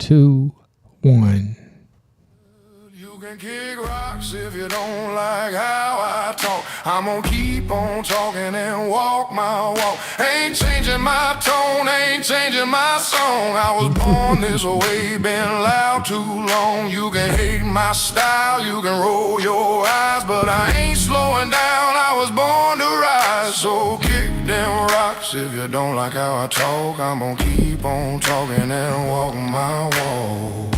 2, 1. You can kick rocks if you don't like how I talk. I'm gonna keep on talking and walk my walk. Ain't changing my tone, ain't changing my song. I was born this way, been loud too long. You can hate my style, you can roll your eyes, but I ain't slowing down, I was born to rise. So kick them rocks if you don't like how I talk. I'm gonna keep on talking and walk my walk.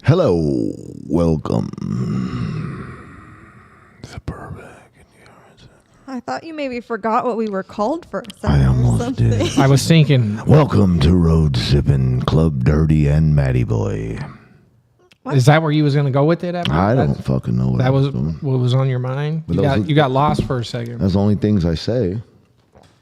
Hello, welcome to Burbeck Garretson. I thought you maybe forgot what we were called for a second. I or almost something. did. I was thinking, Welcome to Road Sippin' Club Dirty and Matty Boy. is that where you was going to go with it? Evan? I don't fucking know what That I was doing. what was on your mind? But You got lost for a second. That's the only things I say.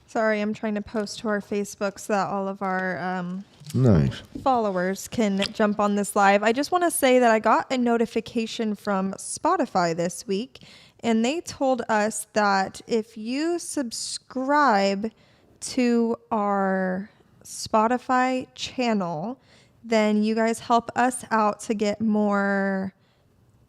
Sorry, I'm trying to post to our Facebook so that all of our Nice. followers can jump on this live. I just want to say that I got a notification from Spotify this week, and they told us that if you subscribe to our Spotify channel, then you guys help us out to get more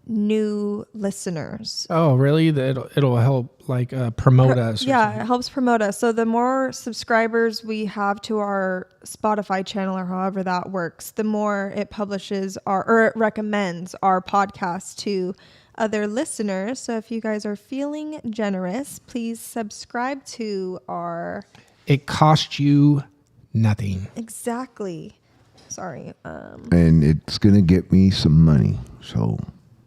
new listeners. Oh, really? It'll help like promote us. or Yeah, something. it helps promote us. So the more subscribers we have to our Spotify channel or however that works, the more it publishes or it recommends our podcast to other listeners. So if you guys are feeling generous, please subscribe to our It cost you nothing. exactly. Sorry. And it's going to get me some money. So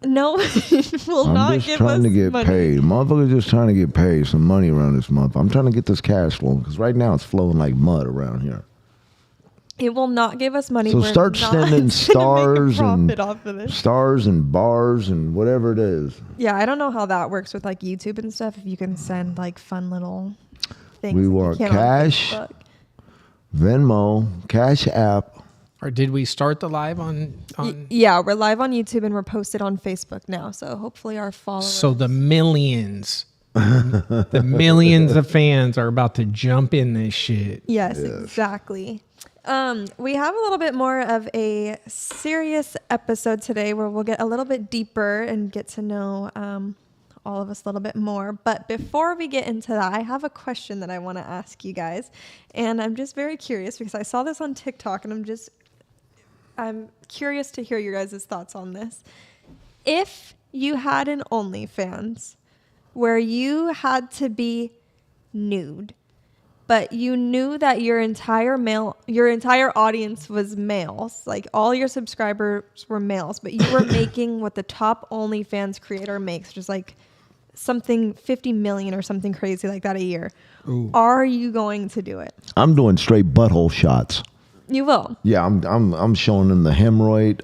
No, it will not I'm just give trying us to get money. paid. Motherfuckers just trying to get paid some money around this month. I'm trying to get this cash flow because right now it's flowing like mud around here. It will not give us money. So We're start not sending gonna make a stars and profit off of this. stars and bars and whatever it is. Yeah, I don't know how that works with like YouTube and stuff. If you can send like fun little things. We that you want can't on cash. Facebook. Venmo, Cash App. Or did we start the live on? Yeah, we're live on YouTube and we're posted on Facebook now. So hopefully our followers. So the millions of fans are about to jump in this shit. Yes, exactly. We have a little bit more of a serious episode today where we'll get a little bit deeper and get to know all of us a little bit more. But before we get into that, I have a question that I want to ask you guys. And I'm just very curious because I saw this on TikTok and I'm curious to hear your guys' thoughts on this. If you had an OnlyFans where you had to be nude, but you knew that your entire audience was males, like all your subscribers were males, but you were making what the top OnlyFans creator makes, just like something 50 million or something crazy like that a year. Ooh. Are you going to do it? I'm doing straight butthole shots. You will. Yeah, I'm showing them the hemorrhoid,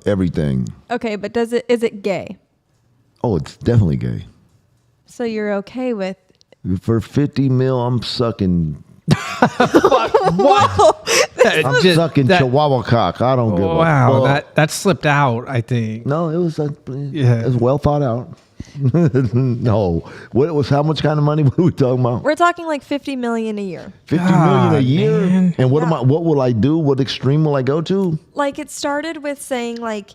everything. Okay, but is it gay? Oh, it's definitely gay. So you're okay with For 50 mil, I'm sucking. What? I'm sucking Chihuahua cock. I don't give a Wow, fuck. that slipped out. I think. No, it was Yeah. it was well thought out. No, what was how much kind of money were we talking about? we're talking like 50 million a year. 50 million a God, year. man. And what Yeah. what will I do? What extreme will I go to? Like it started with saying like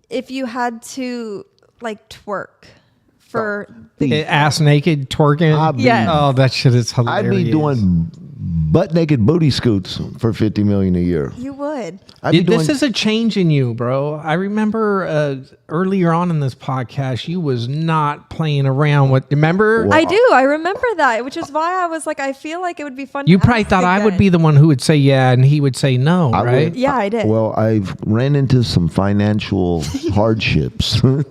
if you had to like twerk for Ass naked twerking. I'd be- Yes. Oh, that shit is I'd hilarious. be doing butt naked booty scoots for 50 million a year. you would. I'd be This doing, is a change in you, bro. I remember earlier on in this podcast, you was not playing around with. Remember? Wow. I remember that, which is why I was like, I feel like it would be fun. You to probably ask thought I would again. be the one who would say yeah, and he would say no, I right? would- Yeah, I did. Well, I've ran into some financial hardships. Time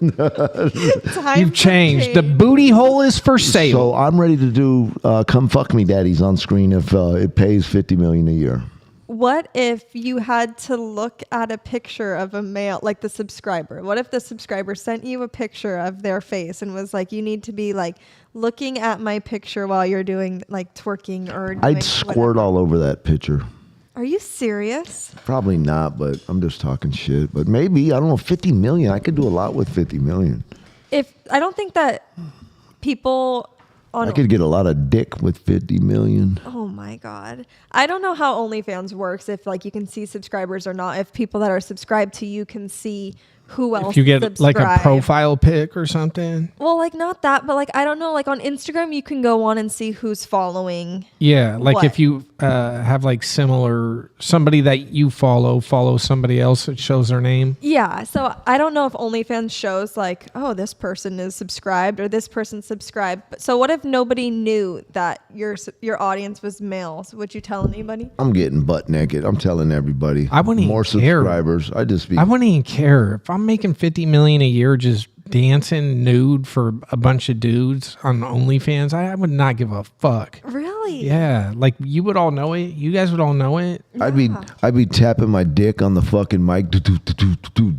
You've for changed. The change. booty hole is for sale. So I'm ready to do "Come Fuck Me, Daddies" on screen if it pays 50 million a year. What if you had to look at a picture of a male, like the subscriber? What if the subscriber sent you a picture of their face and was like, you need to be like looking at my picture while you're doing like twerking or doing I'd squirt whatever. all over that picture. Are you serious? Probably not, but I'm just talking shit. But maybe, I don't know, 50 million. I could do a lot with 50 million. I don't think that people on I could get a lot of dick with 50 million. oh my my God. I don't know how OnlyFans works, if like you can see subscribers or not. If people that are subscribed to you can see who else If you get like a subscribed. profile pic or something. Well, like not that, but like I don't know. Like on Instagram, you can go on and see who's following. Yeah, like What? if you have like similar somebody that you follow somebody else, it shows their name. Yeah, so I don't know if OnlyFans shows like, oh, this person is subscribed or this person subscribed. But so what if nobody knew that your audience was males? Would you tell anybody? I'm getting butt naked. I'm telling everybody. I wouldn't more even care. subscribers. I just be. I wouldn't even care if I'm making $50 million a year just dancing nude for a bunch of dudes on OnlyFans. I would not give a fuck. Really? Yeah, like you would all know it. You guys would all know it. I'd be tapping my dick on the fucking mic,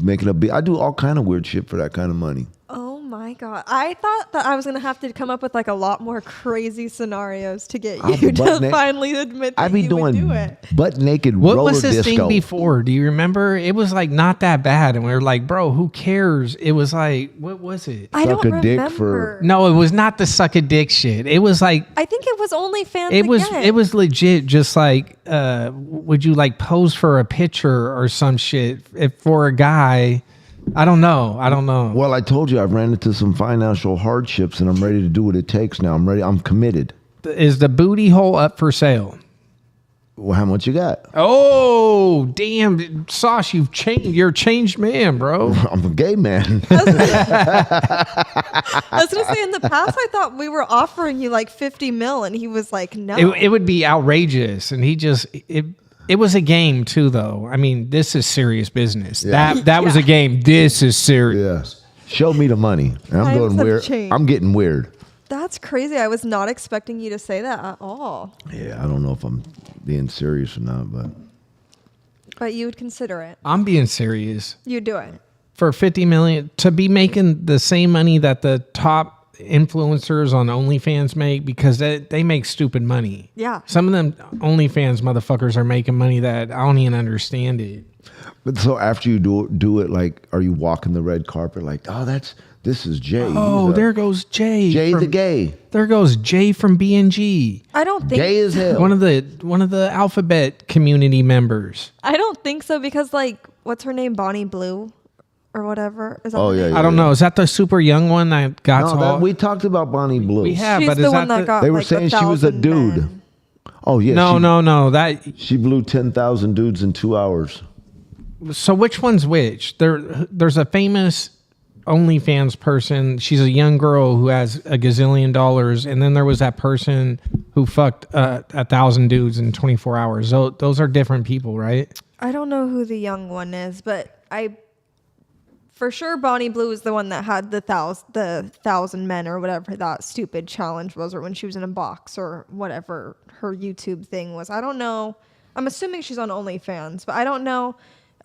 making a beat. I do all kind of weird shit for that kind of money. Oh my God. I thought that I was going to have to come up with like a lot more crazy scenarios to get I'll you be butt to finally admit that I'd be you would doing do it. butt naked What roller was this disco. thing before? Do you remember? It was like not that bad, and we were like, "Bro, who cares?" It was like, what was it? I don't Suck a dick remember. for- No, it was not the suck a dick shit. It was like I think it was OnlyFans it was legit. Just like, would you like pose for a picture or some shit if for a guy? I don't know. Well, I told you I've ran into some financial hardships, and I'm ready to do what it takes now. I'm ready. I'm committed. Is the booty hole up for sale? Well, how much you got? Oh, damn, Sauce, you've changed. You're a changed man, bro. I'm a gay man. I was going to say in the past, I thought we were offering you like 50 mil and he was like, no. It would be outrageous, and he just it was a game too, though. I mean, this is serious business. Yeah. That was a game. This is serious. Yeah. Show me the money. And I'm Times going have weird. changed. I'm getting weird. That's crazy. I was not expecting you to say that at all. Yeah, I don't know if I'm being serious or not, But you would consider it. I'm being serious. You'd do it. For 50 million to be making the same money that the top influencers on OnlyFans make, because they make stupid money. Yeah. Some of them OnlyFans motherfuckers are making money that I don't even understand it. but so after you do it, like, are you walking the red carpet like, oh, this is Jay. Oh, He's there goes Jay. Jay from- the gay. There goes Jay from B&G. I don't think Gay as hell. One of the alphabet community members. I don't think so because like what's her name? Bonnie Blue or whatever. Is that Oh, her yeah, name? yeah. I don't know. Is that the super young one that got No, all? we talked about Bonnie Blue. We have, She's but the is one that that got They were like saying she was a 1,000 dude. men. Oh, yeah. No. That She blew 10,000 dudes in 2 hours. so which one's which? There's a famous OnlyFans person. She's a young girl who has a gazillion dollars, and then there was that person who fucked 1,000 dudes in 24 hours. So those are different people, right? I don't know who the young one is, but for sure Bonnie Blue is the one that had the 1,000 men or whatever that stupid challenge was, or when she was in a box or whatever her YouTube thing was. I don't know. I'm assuming she's on OnlyFans, but I don't know.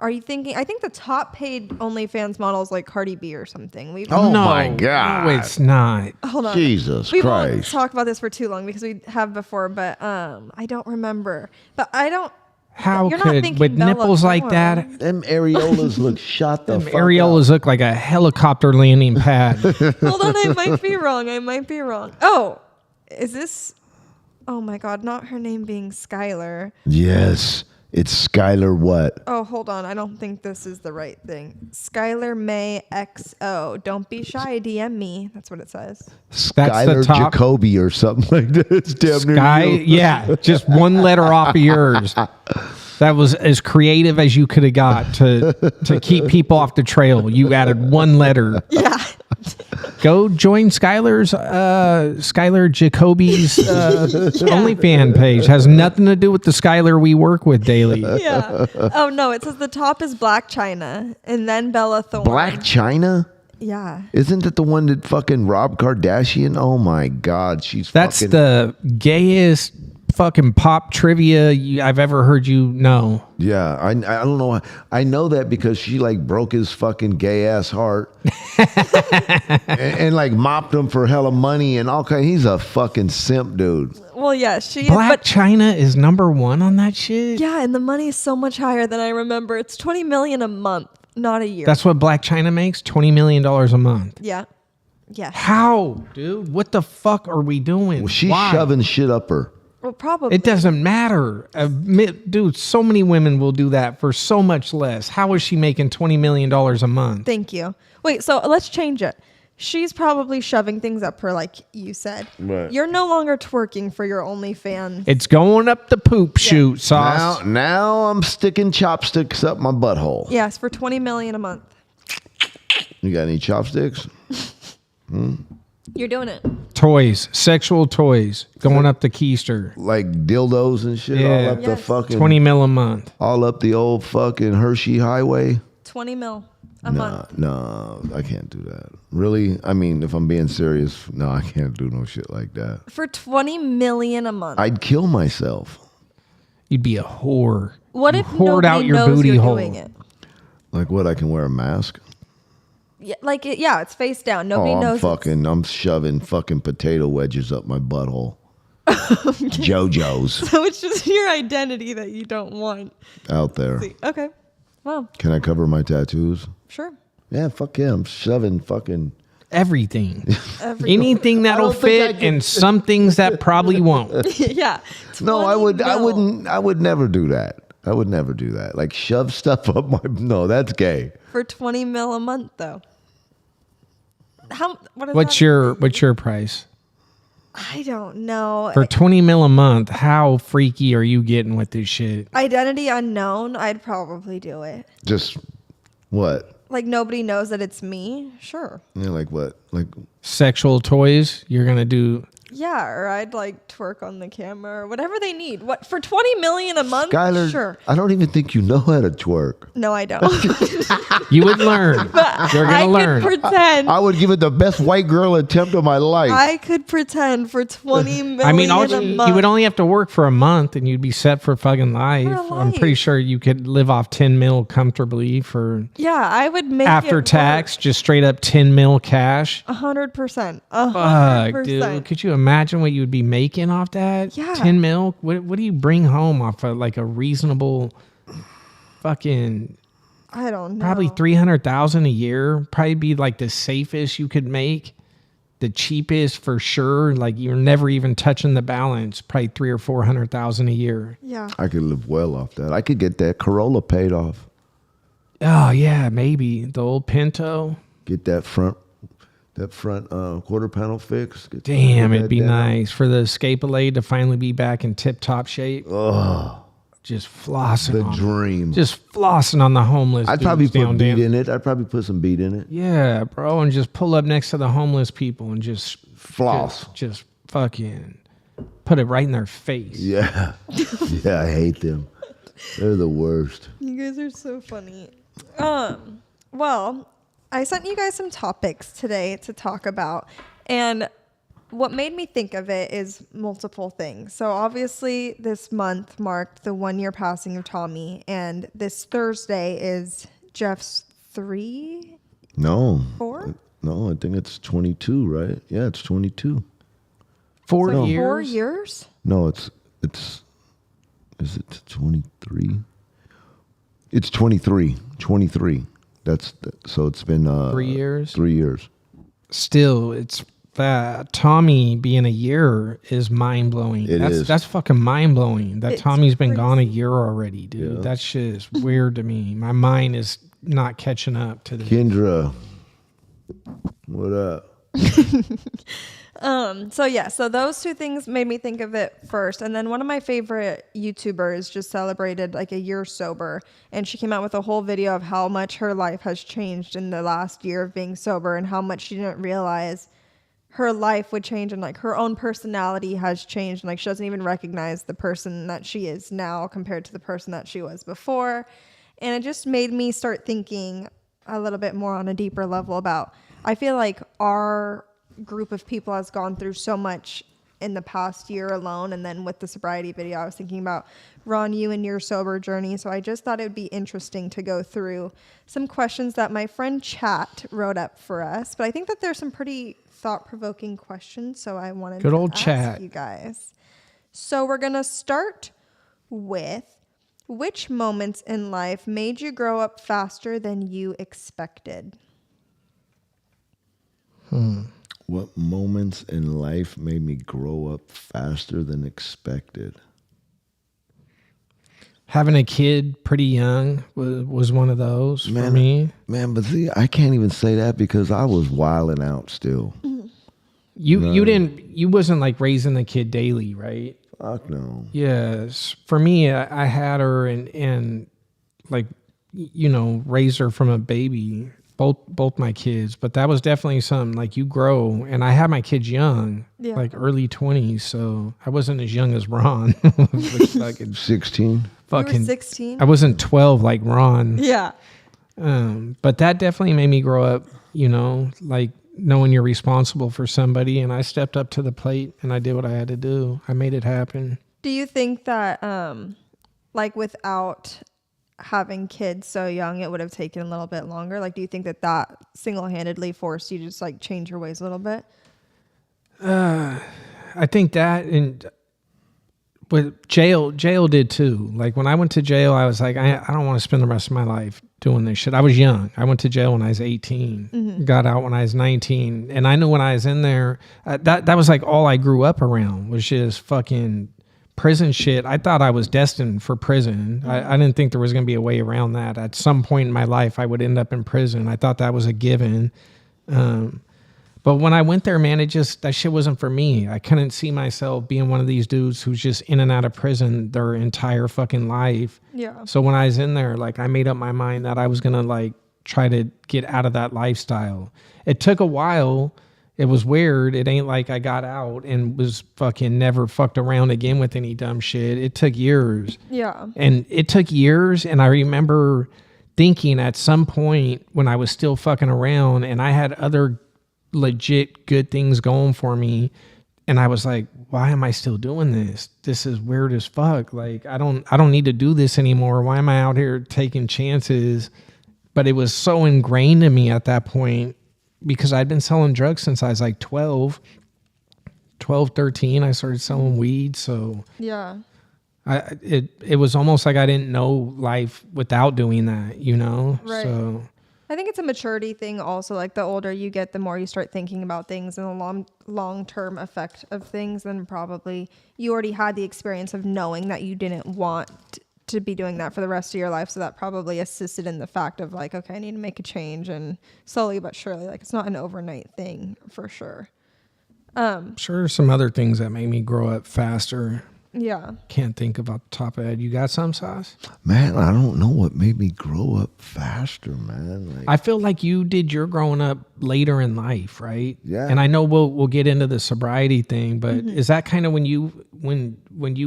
Are you thinking? I think the top paid OnlyFans model is like Cardi B or something. Oh no, my God. No, it's not. Hold on. Jesus We won't Christ. talk about this for too long because we have before, but I don't remember. But I don't. How You're not could thinking with Bella nipples like Thorne. that? Them areolas look shot the Them fuck areolas look like a helicopter landing pad. Hold on, I might be wrong. Oh, is this? Oh my God, not her name being Skylar. out. Yes. It's Skylar what? Oh, hold on, I don't think this is the right thing. Skylar May XO. Don't be shy, DM me. That's what it says. That's the Skylar top. Jacoby or something like that. It's damn near Sky, you. yeah, just one letter off of yours. That was as creative as you could have got to keep people off the trail. You added one letter. Yeah. Go join Skylar Jacoby's OnlyFans page. Has nothing to do with the Skylar we work with daily. Yeah. Oh no, it says the top is Black China and then Bella Thorne. Black China? Yeah. Isn't that the one that fucking robbed Kardashian? Oh my God, she's That's fucking... the gayest fucking pop trivia I've ever heard you know. Yeah, I don't know. I know that because she like broke his fucking gay ass heart and like mopped him for hella money and all kind. He's a fucking simp, dude. Well, yeah, she Black but China is number one on that shit. yeah, and the money is so much higher than I remember. It's $20 million a month, not a year. That's what Black China makes, $20 million a month. yeah. Yes. How, dude? What the fuck are we doing? Well, she's Why? shoving shit up her. Well, probably. It doesn't matter. Dude, so many women will do that for so much less. How is she making $20 million a month? Thank you. Wait, so let's change it. She's probably shoving things up her, like you said. Right. You're no longer twerking for your OnlyFans. It's going up the poop chute, Sauce. Now I'm sticking chopsticks up my butthole. Yes, for $20 million a month. You got any chopsticks? You're doing it. Toys, sexual toys, going up the keister. Like dildos and shit Yeah. all up the Yes. fucking 20 mil a month. all up the old fucking Hershey Highway. 20 mil a month. No, I can't do that. Really? I mean, if I'm being serious, no, I can't do no shit like that. For $20 million a month. I'd kill myself. You'd be a whore. What if Hoard nobody out your knows booty you're hole. doing it? Like what? I can wear a mask. Yeah, like it's face down. Nobody I'm knows. I'm shoving fucking potato wedges up my butthole. JoJo's So it's just your identity that you don't want. out there. Okay. Well, Can I cover my tattoos? sure. Yeah, fuck yeah. I'm shoving fucking. Everything. Every- Anything that'll don't think I fit can- and some things that probably won't. Yeah. No, 20 mil I would never do that. I would never do that. Like shove stuff up my. No, that's gay. For 20 mil a month, though. What is What's that? your price? I don't know. For 20 mil a month, how freaky are you getting with this shit? Identity unknown, I'd probably do it. Just what? Like nobody knows that it's me. Sure. Yeah, like what? Like Sexual toys, you're going to do. Yeah, or I'd like twerk on the camera or whatever they need. What for 20 million a month? Skylar. Sure. I don't even think you know how to twerk. No, I don't. You would learn. You're I going to learn. could pretend. I would give it the best white girl attempt of my life. I could pretend for 20 million I mean, a month. you would only have to work for a month and you'd be set for fucking life. For a I'm pretty life. sure you could live off 10 mil comfortably for Yeah, I would make after it tax, just straight up 10 mil cash. 100%. Fuck, 100%. dude. Could you imagine what you would be making off that? Yeah. 10 mil? What do you bring home off of like a reasonable fucking I don't know. probably 300,000 a year? Probably be like the safest you could make. The cheapest for sure. Like you're never even touching the balance. Probably 300,000 or 400,000 a year. Yeah. I could live well off that. I could get that Corolla paid off. Oh yeah, maybe the old Pinto. Get that front quarter panel fixed. Get Damn, that it'd be down. nice for the Escapade to finally be back in tip-top shape. Just flossing The on dream. Just flossing on the homeless. I'd dudes probably put down beat there. in it. I'd probably put some beat in it. Yeah, bro, and just pull up next to the homeless people and just Floss. just fucking put it right in their face. Yeah. Yeah, I hate them. They're the worst. You guys are so funny. Well, I sent you guys some topics today to talk about, and what made me think of it is multiple things. So obviously this month marked the 1 year passing of Tommy, and this Thursday is Jeff's 4? No, I think it's 22, right? Yeah, it's 22. 4 So years. 4 years? No, it's is it 23? It's 23. 23. So it's been 3 years. 3 years. Still, it's Tommy being a year is mind blowing. It is. That's fucking mind blowing. That It's Tommy's been crazy. gone a year already, dude. Yeah. That shit is weird to me. My mind is not catching up to the. Kendra, what up? So those two things made me think of it first. And then one of my favorite YouTubers just celebrated like a year sober, and she came out with a whole video of how much her life has changed in the last year of being sober and how much she didn't realize her life would change, and like her own personality has changed, and like she doesn't even recognize the person that she is now compared to the person that she was before. And it just made me start thinking a little bit more on a deeper level about, I feel like our group of people has gone through so much in the past year alone. And then with the sobriety video, I was thinking about, Ron, you and your sober journey. So I just thought it would be interesting to go through some questions that my friend Chat wrote up for us. But I think that there's some pretty thought-provoking questions, so I wanted Good to old ask Chat. you guys. So we're gonna start with, which moments in life made you grow up faster than you expected? What moments in life made me grow up faster than expected? Having a kid pretty young was one of those for me. Man, but see, I can't even say that because I was wilding out still. You wasn't like raising the kid daily, right? Fuck no. Yes. For me, I had her and like, raised her from a baby, both my kids. But that was definitely something like you grow. And I had my kids young, like early 20s. So I wasn't as young as Ron. Fucking 16? You were fucking 16? I wasn't 12 like Ron. Yeah. But that definitely made me grow up, like knowing you're responsible for somebody. And I stepped up to the plate and I did what I had to do. I made it happen. Do you think that, like, without having kids so young, it would have taken a little bit longer? Like, do you think that single-handedly forced you to just, like, change your ways a little bit? I think that, and but jail did too. Like when I went to jail, I was like, I don't want to spend the rest of my life doing this shit. I was young. I went to jail when I was 18, got out when I was 19. And I knew when I was in there, that was like all I grew up around was just fucking prison shit. I thought I was destined for prison. I didn't think there was going to be a way around that. At some point in my life, I would end up in prison. I thought that was a given. But when I went there, man, that shit wasn't for me. I couldn't see myself being one of these dudes who's just in and out of prison their entire fucking life. Yeah. So when I was in there, like I made up my mind that I was going to like try to get out of that lifestyle. It took a while. It was weird. It ain't like I got out and was fucking never fucked around again with any dumb shit. It took years. Yeah. And it took years. And I remember thinking at some point when I was still fucking around and I had other legit good things going for me, and I was like, why am I still doing this? This is weird as fuck. Like I don't need to do this anymore. Why am I out here taking chances? But it was so ingrained in me at that point because I'd been selling drugs since I was like 12, 13. I started selling weed. So Yeah. it was almost like I didn't know life without doing that, Right. So I think it's a maturity thing also. Like the older you get, the more you start thinking about things and the long-term effect of things. Then probably you already had the experience of knowing that you didn't want to be doing that for the rest of your life. So that probably assisted in the fact of like, okay, I need to make a change, and slowly but surely, like it's not an overnight thing for sure. sure, some other things that made me grow up faster. Yeah. Can't think about the top of the head. You got some, Sauce? Man, I don't know what made me grow up faster, man. Like, I feel like you did your growing up later in life, right? Yeah. And I know we'll get into the sobriety thing, but is that kind of when you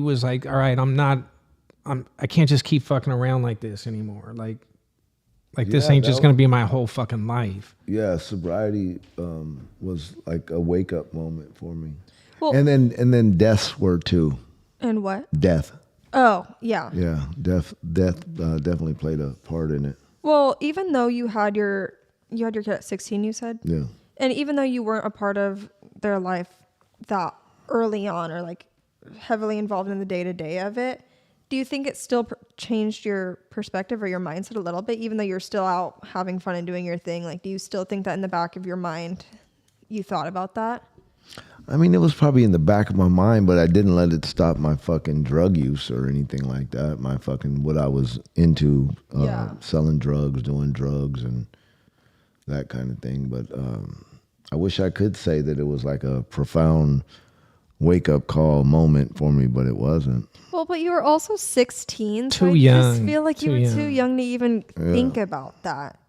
was like, all right, I can't just keep fucking around like this anymore. Like this Yeah, ain't just gonna be my whole fucking life. yeah, sobriety was like a wake up moment for me. Well, And then deaths were too. and what? Death. Oh, yeah. Yeah, death definitely played a part in it. Well, even though you had your kid at 16, you said? Yeah. And even though you weren't a part of their life that early on or like heavily involved in the day-to-day of it, do you think it still changed your perspective or your mindset a little bit, even though you're still out having fun and doing your thing? Like, do you still think that in the back of your mind you thought about that? I mean, it was probably in the back of my mind, but I didn't let it stop my fucking drug use or anything like that. My fucking, what I was into, selling drugs, doing drugs and that kind of thing. But I wish I could say that it was like a profound wake-up call moment for me, but it wasn't. Well, but you were also 16. Too so I young. just feel like you were too young. young to even think about that.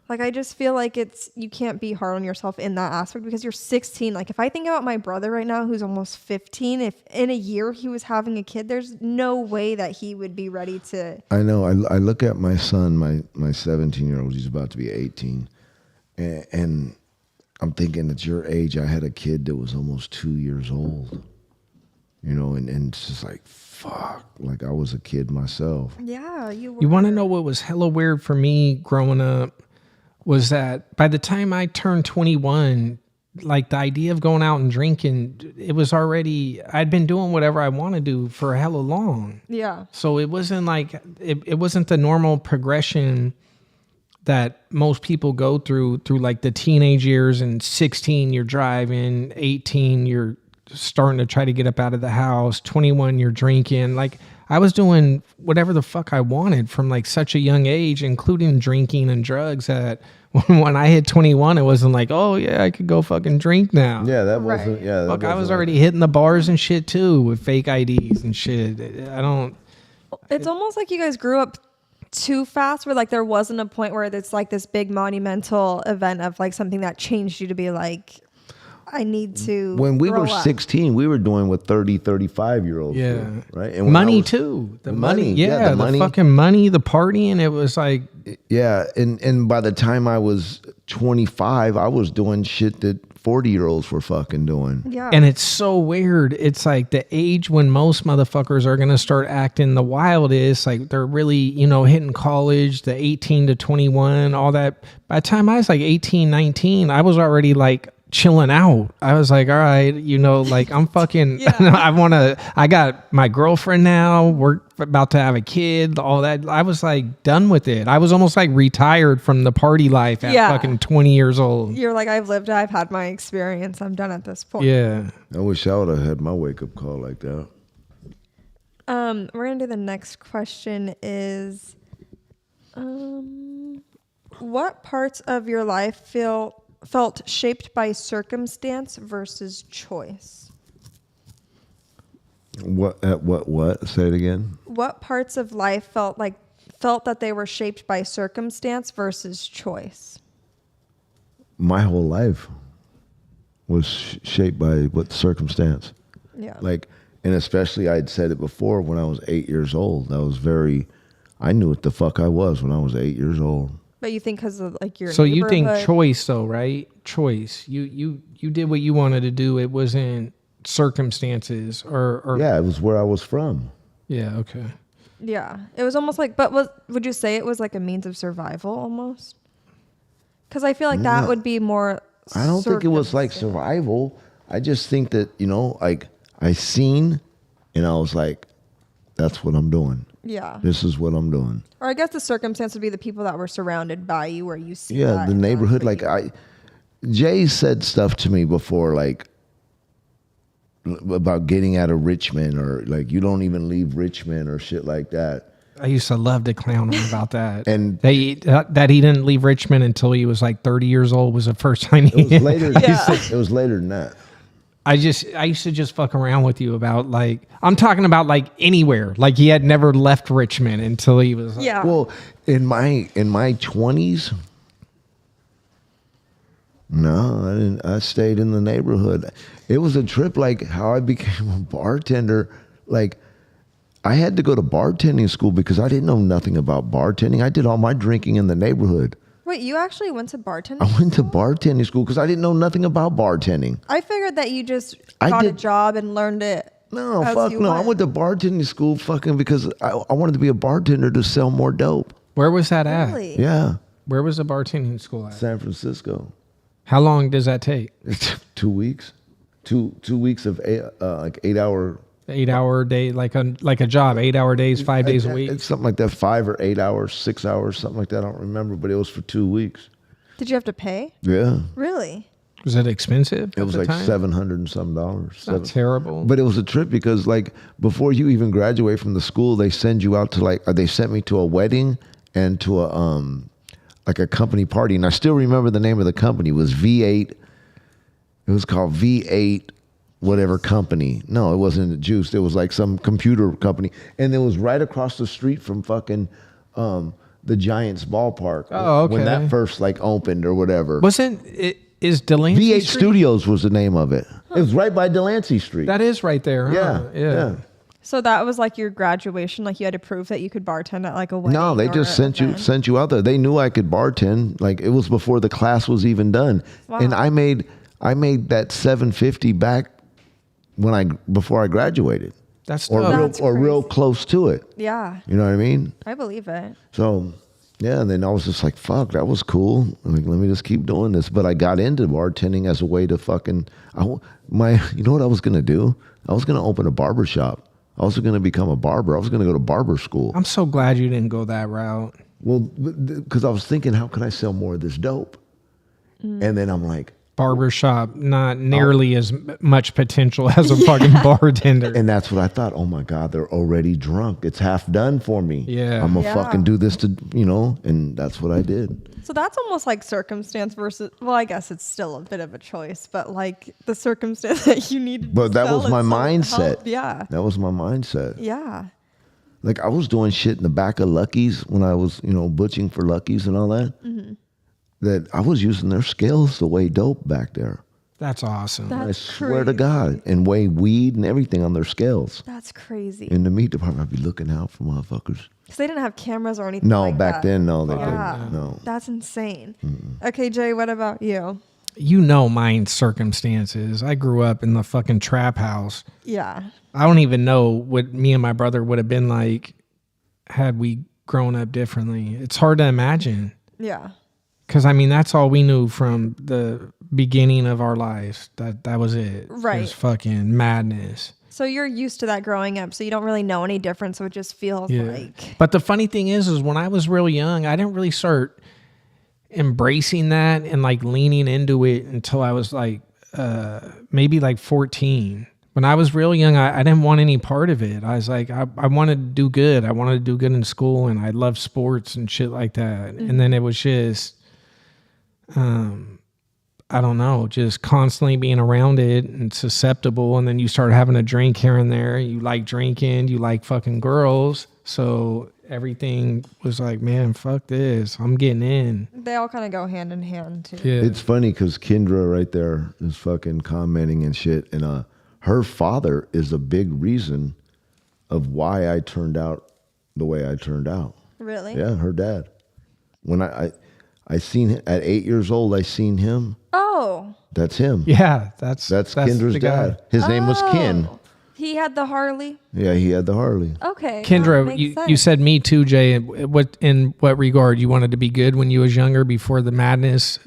Like, I just feel like you can't be hard on yourself in that aspect because you're 16. Like, if I think about my brother right now, who's almost 15, if in a year he was having a kid, there's no way that he would be ready to. I know. I look at my son, my 17-year-old, he's about to be 18. And I'm thinking at your age, I had a kid that was almost 2 years old, and it's just like, fuck, like I was a kid myself. Yeah, you were. You want to know what was hella weird for me growing up? Was that by the time I turned 21, like the idea of going out and drinking, it was already, I'd been doing whatever I want to do for hella long. Yeah. So it wasn't like, it wasn't the normal progression that most people go through like the teenage years. And 16, you're driving. 18, you're starting to try to get up out of the house. 21, you're drinking. Like, I was doing whatever the fuck I wanted from like such a young age, including drinking and drugs, that when I hit 21, it wasn't like, oh yeah, I could go fucking drink now. Yeah, that Right. wasn't. Yeah, that Fuck, I wasn't was like- already hitting the bars and shit too with fake IDs and shit. I don't. It's almost like you guys grew up too fast, where like there wasn't a point where it's like this big monumental event of like something that changed you to be like, I need to. When we grow were up. 16, we were doing what 30, 35-year-olds Yeah. do, right? And when I Money was- too. The money, money. yeah, Yeah, the the money. fucking money, the partying. It was like, Yeah, and by the time I was 25, I was doing shit that 40-year-olds were fucking doing. Yeah. and it's so weird. It's like the age when most motherfuckers are going to start acting the wildest. Like they're really, hitting college, the 18 to 21, all that. By the time I was like 18, 19, I was already like chilling out. I was like, all right, like I'm fucking, Yeah. I got my girlfriend now. We're about to have a kid, all that. I was like done with it. I was almost like retired from the party life at Yeah. fucking 20 years old. You're like, I've had my experience. I'm done at this point. Yeah. I wish I would have had my wake-up call like that. We're gonna do the next question is, what parts of your life felt shaped by circumstance versus choice? What? Say it again. What parts of life felt that they were shaped by circumstance versus choice? My whole life was shaped by what circumstance. Yeah. And especially I'd said it before when I was 8 years old. I knew what the fuck I was when I was 8 years old. But you think because of like your So you think neighborhood- choice though, right? Choice. You did what you wanted to do. It wasn't circumstances or Yeah, it was where I was from. Yeah, okay. Yeah, it was almost like. But would you say it was like a means of survival almost? Because I feel like that No. would be more. I don't think it was like circumstance. survival. I just think that, like I seen and I was like, that's what I'm doing. Yeah. This is what I'm doing. Or I guess the circumstance would be the people that were surrounded by you, where you see. Yeah, that the and that's neighborhood. what Like Jay said stuff to me before, like about getting out of Richmond, or like you don't even leave Richmond or shit like that. I used to love to clown him about that. And- that he didn't leave Richmond until he was like 30 years old was the first time he It was later. Yeah. It was later than that. I used to just fuck around with you about like, I'm talking about like anywhere. Like he had never left Richmond until he was like, Yeah. Well, in my 20s, no, I didn't. I stayed in the neighborhood. It was a trip, like how I became a bartender. Like I had to go to bartending school because I didn't know nothing about bartending. I did all my drinking in the neighborhood. Wait, you actually went to bartending? I went to bartending school because I didn't know nothing about bartending. I figured that you just I got a did- job and learned it. No, as fuck you no. I went to bartending school fucking because I wanted to be a bartender to sell more dope. where was that at? Really? Yeah, Where was the bartending school at? San Francisco. How long does that take? It's 2 weeks. 2 weeks of like 8 hour. 8 hour day, like a job, 8 hour days, 5 days a week. It's something like that, 5 or 8 hours, 6 hours, something like that. I don't remember, but it was for 2 weeks. Did you have to pay? Yeah, Really? Was it expensive? it was like $700 and some dollars. Not terrible. But it was a trip because like before you even graduate from the school, they send you out to they sent me to a wedding and to a like a company party, and I still remember the name of the company. It was V8. It was called V8 whatever company. No, it wasn't Juice. It was like some computer company, and it was right across the street from fucking the Giants ballpark. Oh, okay. When that first like opened or whatever. Wasn't it? Is Delancey V8 Street? Studios was the name of it. It was right by Delancey Street. That is right there. Huh? yeah. So that was like your graduation, like you had to prove that you could bartend at like a wedding. No, they or just an sent you event? out there. They knew I could bartend. Like it was before the class was even done. Wow. And I made that $750 back before I graduated. That's Or dope. That's real crazy. close to it. Yeah, You know what I mean? I believe it. So yeah, and then I was just like, fuck, that was cool. Like, let me just keep doing this. But I got into bartending as a way to fucking you know what I was gonna do? I was gonna open a barber shop. I was gonna become a barber. I was gonna go to barber school. I'm so glad you didn't go that route. Well, because I was thinking, how can I sell more of this dope? And then I'm like, Barbershop, not nearly as much potential as a fucking bartender. and that's what I thought. Oh my God, they're already drunk. It's half done for me. Yeah. I'm gonna Yeah. fucking do this to, and that's what I did. So that's almost like circumstance versus, well, I guess it's still a bit of a choice, but like the circumstance that you needed. But that to was sell my it, so mindset. help. Yeah. That was my mindset. Yeah. Like I was doing shit in the back of Lucky's when I was, butching for Lucky's and all that. That I was using their scales to weigh dope back there. That's awesome. I That's swear to crazy. God, and weigh weed and everything on their scales. That's crazy. In the meat department, I'd be looking out for motherfuckers. Because they didn't have cameras or anything No, like back that. then, no, they Yeah. didn't. No. That's insane. Okay, Jay, what about you? You know my circumstances. I grew up in the fucking trap house. Yeah. I don't even know what me and my brother would have been like had we grown up differently. It's hard to imagine. Yeah. Because, I mean, that's all we knew from the beginning of our lives. That was it. Right. It was fucking madness. So you're used to that growing up, so you don't really know any difference. So it just feels like. But the funny thing is when I was real young, I didn't really start embracing that and like leaning into it until I was like maybe like 14. When I was real young, I didn't want any part of it. I was like, I wanted to do good. I wanted to do good in school, and I loved sports and shit like that. And then it was just, I don't know, just constantly being around it and susceptible. And then you start having a drink here and there. You like drinking, you like fucking girls. So everything was like, man, fuck this. I'm getting in. They all kind of go hand in hand, too. Yeah. It's funny because Kendra right there is fucking commenting and shit. And her father is a big reason of why I turned out the way I turned out. Really? Yeah, her dad. When I seen at 8 years old, I seen him. Oh. That's him. Yeah, that's Kendra's the guy. dad. His name was Ken. He had the Harley. Yeah, he had the Harley. Okay. Kendra, that makes you sense. said me too, Jay. In what regard? You wanted to be good when you was younger, before the madness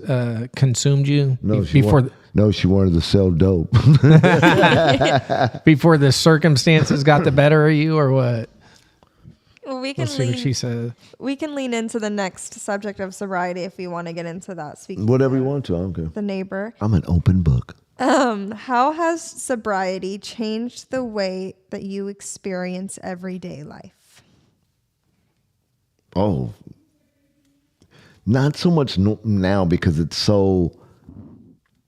consumed you. No, she before she wanted to sell dope. before the circumstances got the better of you, or what? Well, we can Let's see what she lean. said. We can lean into the next subject of sobriety if we want to get into that. Speaking Whatever you want to, I don't care. of the neighbor, I'm an open book. how has sobriety changed the way that you experience everyday life? Oh, not so much now because it's so,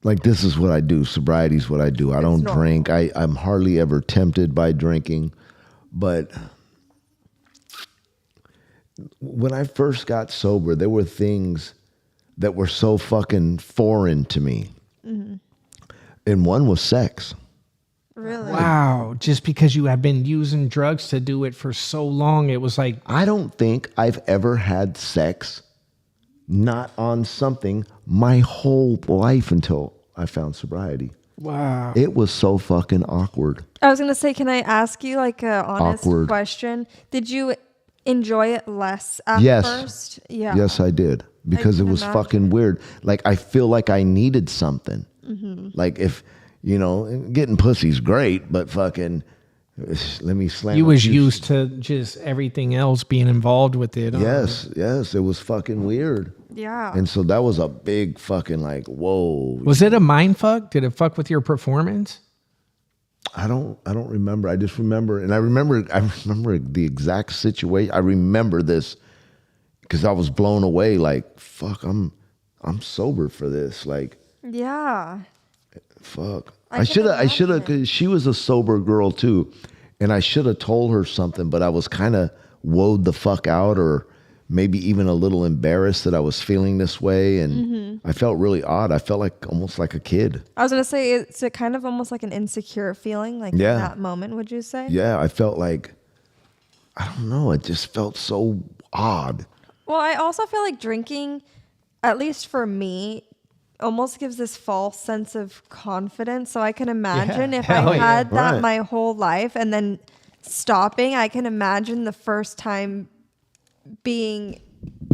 like, this is what I do. Sobriety is what I do. I don't normal. drink. I'm hardly ever tempted by drinking. But when I first got sober, there were things that were so fucking foreign to me. And one was sex. Really? Wow, just because you have been using drugs to do it for so long, it was like, I don't think I've ever had sex not on something my whole life until I found sobriety. wow. It was so fucking awkward. I was gonna say, can I ask you like a honest Awkward. question? Did you enjoy it less at Yes. first? Yeah. Yes, I did. Because it can was imagine. fucking weird. Like, I feel like I needed something. Like, if, getting pussy's great, but fucking, let me slam You a was few- used to just everything else being involved with it. Yes, it was fucking weird. Yeah. And so that was a big fucking, like, whoa. Was it a mind fuck? Did it fuck with your performance? I don't remember. I just remember, and I remember the exact situation. I remember this because I was blown away. Like, fuck, I'm sober for this. Like, yeah. fuck. I I can should have, imagine. because she was a sober girl too, and I should have told her something, but I was kind of woed the fuck out, or maybe even a little embarrassed that I was feeling this way, and I felt really odd. I felt like almost like a kid. I was gonna say it's a kind of almost like an insecure feeling, like Yeah. in that moment. Would you say? Yeah, I felt like, I don't know. It just felt so odd. Well, I also feel like drinking, at least for me, almost gives this false sense of confidence. So I can imagine if hell I yeah. had that Right. my whole life and then stopping, I can imagine the first time being,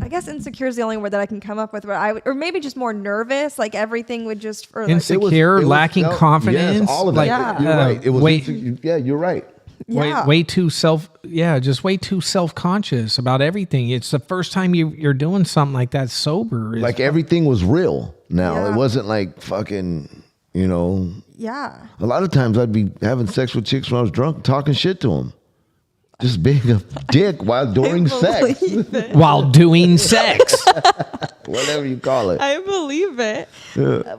I guess insecure is the only word that I can come up with, but or maybe just more nervous, like everything would just, or like, Insecure, lacking confidence. Yes, all of like, that. Yeah. You're right. It was wait, yeah, you're right. Yeah. way too just way too self-conscious about everything. It's the first time you're doing something like that sober. Like everything was real now. Yeah. It wasn't like fucking, you know. Yeah. A lot of times I'd be having sex with chicks when I was drunk, talking shit to them. Just being a dick while during sex. while doing sex. Whatever you call it. I believe it.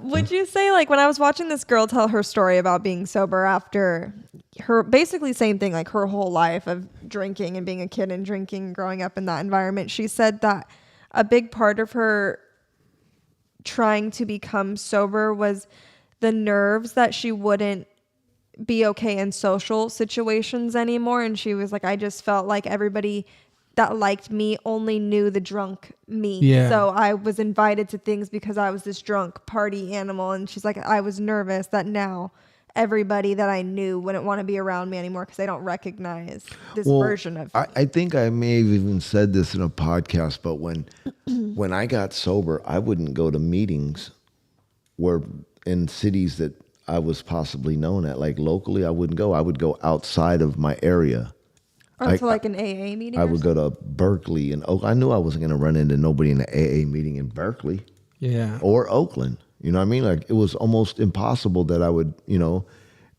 Would you say, like, when I was watching this girl tell her story about being sober after her, basically same thing, like her whole life of drinking and being a kid and drinking, growing up in that environment, she said that a big part of her trying to become sober was the nerves that she wouldn't be okay in social situations anymore. And she was like, I just felt like everybody that liked me only knew the drunk me. Yeah. So I was invited to things because I was this drunk party animal. And she's like, I was nervous that now everybody that I knew wouldn't want to be around me anymore because they don't recognize this version of me. I think I may have even said this in a podcast, but when I got sober, I wouldn't go to meetings where in cities that I was possibly known at, like locally, I wouldn't go. I would go outside of my area. Or to like an AA meeting? I would go to Berkeley and Oak. I knew I wasn't going to run into nobody in an AA meeting in Berkeley. Yeah. Or Oakland. You know what I mean? Like it was almost impossible that I would, you know,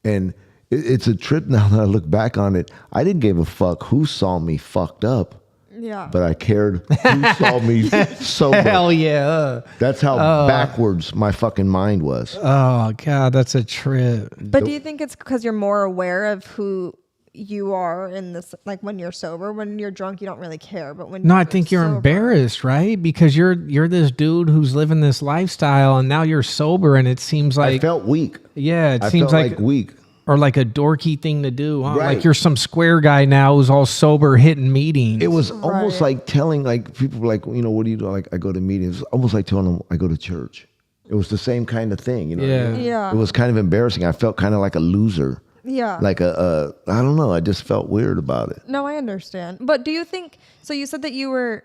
and it's a trip now that I look back on it. I didn't give a fuck who saw me fucked up. Yeah. But I cared who saw me sober. Hell yeah. That's how backwards my fucking mind was. Oh God, that's a trip. But do you think it's because you're more aware of who you are in this, like when you're sober? When you're drunk, you don't really care. But when I think you're sober, embarrassed, right? Because you're this dude who's living this lifestyle, and now you're sober, and it seems I like felt weak. yeah, it I seems felt like weak. or like a dorky thing to do, huh? Right. Like you're some square guy now who's all sober hitting meetings. It was almost Right. like telling, like people were like, you know, what do you do? Like I go to meetings. It was almost like telling them I go to church. It was the same kind of thing, you know. Yeah. What I mean? Yeah. It was kind of embarrassing. I felt kind of like a loser. Yeah. Like I don't know. I just felt weird about it. No, I understand. But do you think, so you said that you were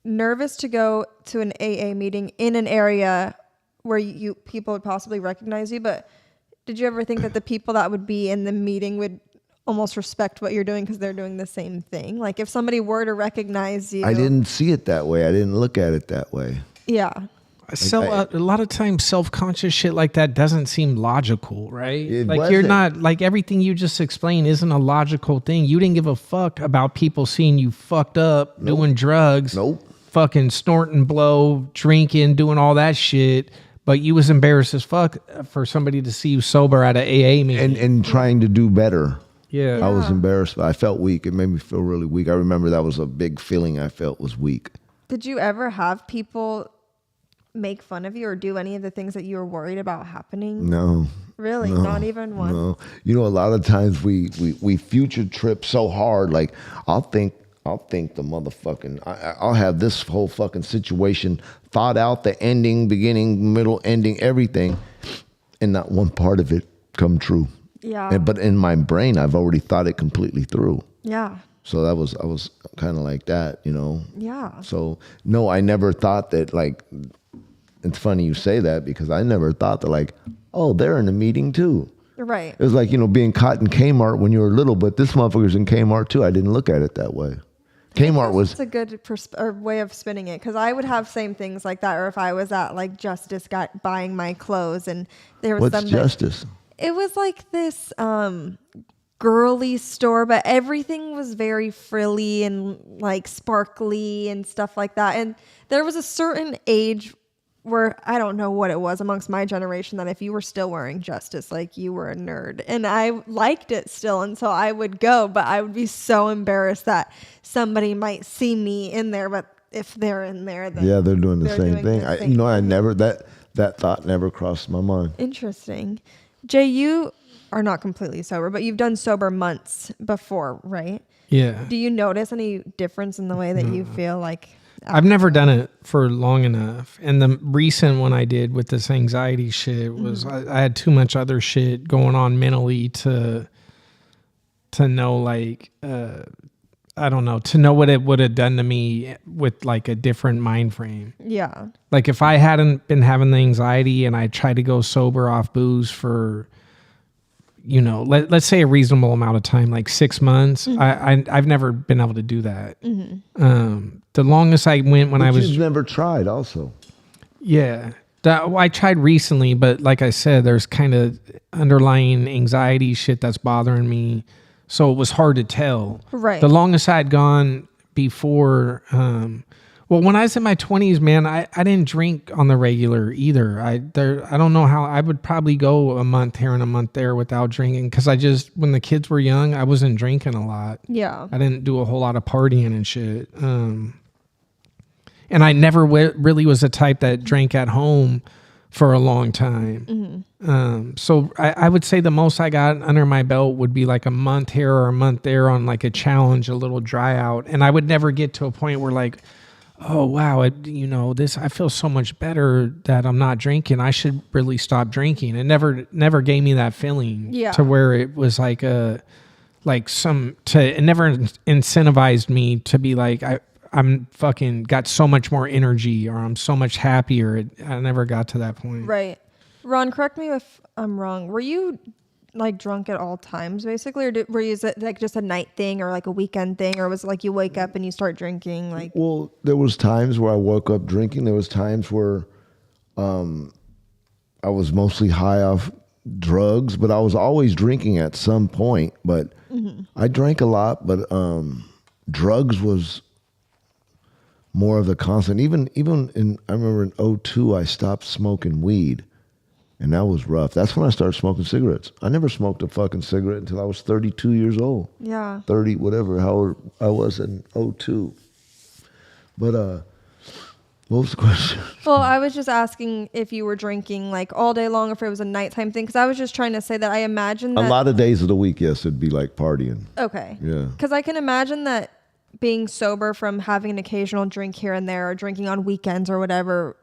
nervous to go to an AA meeting in an area where people would possibly recognize you, but did you ever think that the people that would be in the meeting would almost respect what you're doing because they're doing the same thing? Like if somebody were to recognize you. I didn't see it that way. I didn't look at it that way. Yeah. So a lot of times self-conscious shit like that doesn't seem logical, right? It Like you're wasn't. not, like everything you just explained isn't a logical thing. You didn't give a fuck about people seeing you fucked up, doing drugs, Nope. fucking snorting blow, drinking, doing all that shit. But you was embarrassed as fuck for somebody to see you sober at an AA meeting. And trying to do better. yeah. I was embarrassed. I felt weak. It made me feel really weak. I remember that was a big feeling I felt was weak. Did you ever have people make fun of you or do any of the things that you were worried about happening? No. Really? No, Not even one? No. You know, a lot of times we future trip so hard. Like I'll think the motherfucking, I'll have this whole fucking situation thought out, the ending, beginning, middle, ending, everything, and not one part of it come true. Yeah. But in my brain, I've already thought it completely through. Yeah. So I was kind of like that, you know. Yeah. So no, I never thought that, like, it's funny you say that because I never thought that, like, oh, they're in a meeting too. Right. It was like, you know, being caught in Kmart when you were little, but this motherfucker's in Kmart too. I didn't look at it that way. Kmart was, It's a good way of spinning it, because I would have same things like that. Or if I was at like Justice buying my clothes and there was what's Justice? It was like this girly store, but everything was very frilly and like sparkly and stuff like that. And there was a certain age where I don't know what it was amongst my generation that if you were still wearing Justice, like you were a nerd. And I liked it still, and so I would go, but I would be so embarrassed that somebody might see me in there. But if they're in there, then Yeah, they're doing the they're same doing thing. the I same thing. never, that thought never crossed my mind. Interesting. Jay, you are not completely sober, but you've done sober months before, right? Yeah. Do you notice any difference in the way that you feel like? I've never done it for long enough. And the recent one I did with this anxiety shit was I had too much other shit going on mentally to know, like, I don't know, to know what it would have done to me with like a different mind frame. Yeah. Like if I hadn't been having the anxiety and I tried to go sober off booze for, let's say a reasonable amount of time, like 6 months. I've never been able to do that. The longest I went when I was You've never tried also. yeah. I tried recently, but like I said, there's kind of underlying anxiety shit that's bothering me. So it was hard to tell. Right. The longest I'd gone before, when I was in my 20s, man, I didn't drink on the regular either. I don't know how. I would probably go a month here and a month there without drinking because when the kids were young, I wasn't drinking a lot. Yeah. I didn't do a whole lot of partying and shit. And I never really was the type that drank at home for a long time. So I would say the most I got under my belt would be like a month here or a month there on like a challenge, a little dry out. And I would never get to a point where like, oh, wow, I feel so much better that I'm not drinking. I should really stop drinking. It never gave me that feeling to where it was like it never incentivized me to be like, I'm fucking got so much more energy or I'm so much happier. I never got to that point. Right. Ron, correct me if I'm wrong. Were you like drunk at all times basically? Or were you like just a night thing or like a weekend thing? Or was it like you wake up and you start drinking? Like, Well, there was times where I woke up drinking. There was times where I was mostly high off drugs, but I was always drinking at some point. But I drank a lot, but drugs was more of the constant. Even I remember in 2002, I stopped smoking weed, and that was rough. That's when I started smoking cigarettes. I never smoked a fucking cigarette until I was 32 years old. yeah. 30, whatever, how I was in 2002. But what was the question? Well, I was just asking if you were drinking like all day long, or if it was a nighttime thing. Because I was just trying to say that I imagine that A lot of days of the week, yes, it'd be like partying. Okay. Yeah. Because I can imagine that being sober from having an occasional drink here and there or drinking on weekends or whatever,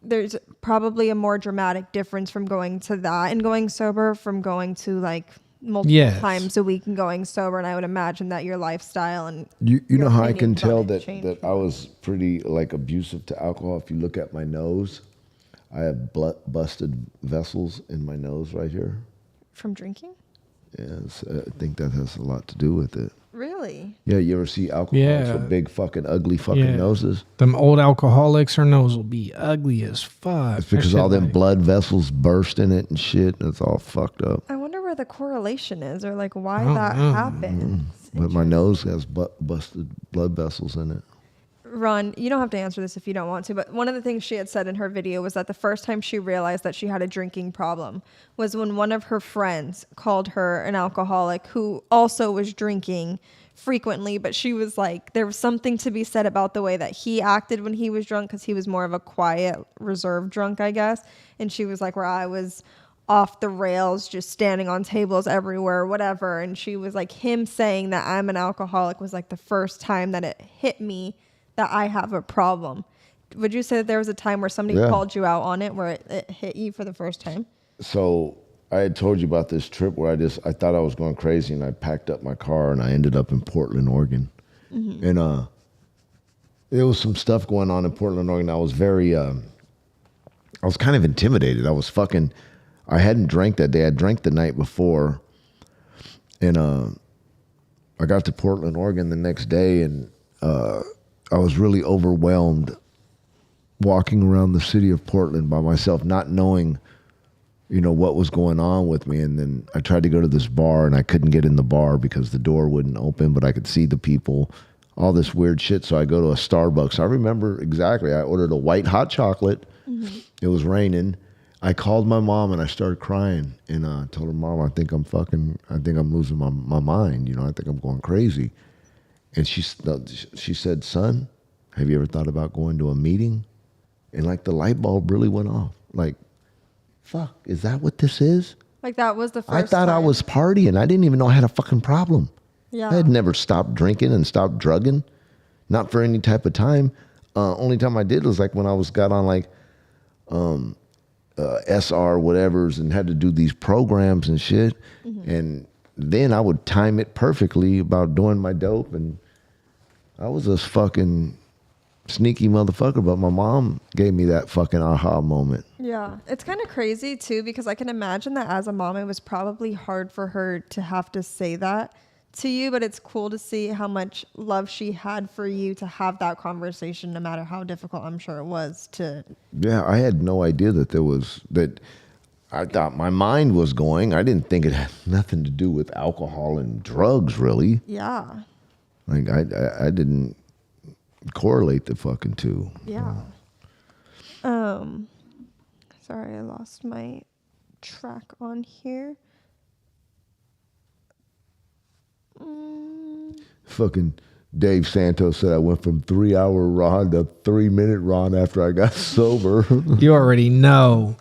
there's probably a more dramatic difference from going to that and going sober from going to like multiple times a week and going sober. And I would imagine that your lifestyle and You know how I opinions can tell on it that changed. that I was pretty like abusive to alcohol? If you look at my nose, I have busted vessels in my nose right here. From drinking? Yes, I think that has a lot to do with it. Really? Yeah, you ever see alcoholics with big fucking ugly fucking noses? Them old alcoholics, their nose will be ugly as fuck. It's because all them blood vessels burst in it and shit. And it's all fucked up. I wonder where the correlation is or like why that happens. But my nose has busted blood vessels in it. Ron, you don't have to answer this if you don't want to, but one of the things she had said in her video was that the first time she realized that she had a drinking problem was when one of her friends called her an alcoholic who also was drinking frequently, but she was like, there was something to be said about the way that he acted when he was drunk because he was more of a quiet, reserved drunk, I guess. And she was like, where I was off the rails, just standing on tables everywhere, whatever. And she was like, him saying that I'm an alcoholic was like the first time that it hit me that I have a problem. Would you say that there was a time where somebody called you out on it, where it hit you for the first time? So I had told you about this trip where I thought I was going crazy, and I packed up my car and I ended up in Portland, Oregon. And there was some stuff going on in Portland, Oregon. I was very, I was kind of intimidated. I hadn't drank that day. I drank the night before. And I got to Portland, Oregon the next day, and I was really overwhelmed walking around the city of Portland by myself, not knowing, what was going on with me. And then I tried to go to this bar, and I couldn't get in the bar because the door wouldn't open, but I could see the people, all this weird shit. So I go to a Starbucks. I remember exactly. I ordered a white hot chocolate. It was raining. I called my mom and I started crying, and told her, Mom, I think I'm losing my mind. I think I'm going crazy. And she said, son, have you ever thought about going to a meeting? And like the light bulb really went off. Like, fuck, is that what this is? Like that was the first I thought I time. was partying. I didn't even know I had a fucking problem. Yeah. I had never stopped drinking and stopped drugging. Not for any type of time. Only time I did was like when I got on like SR whatevers and had to do these programs and shit. And then I would time it perfectly about doing my dope, and I was a fucking sneaky motherfucker, but my mom gave me that fucking aha moment. Yeah. It's kind of crazy too, because I can imagine that as a mom, it was probably hard for her to have to say that to you, but it's cool to see how much love she had for you to have that conversation, no matter how difficult I'm sure it was to. Yeah, I had no idea that there was that. I thought my mind was going. I didn't think it had nothing to do with alcohol and drugs, really. Yeah. Like I didn't correlate the fucking two. Yeah. Sorry, I lost my track on here. Fucking Dave Santos said I went from 3-hour Ron to 3-minute Ron after I got sober. You already know.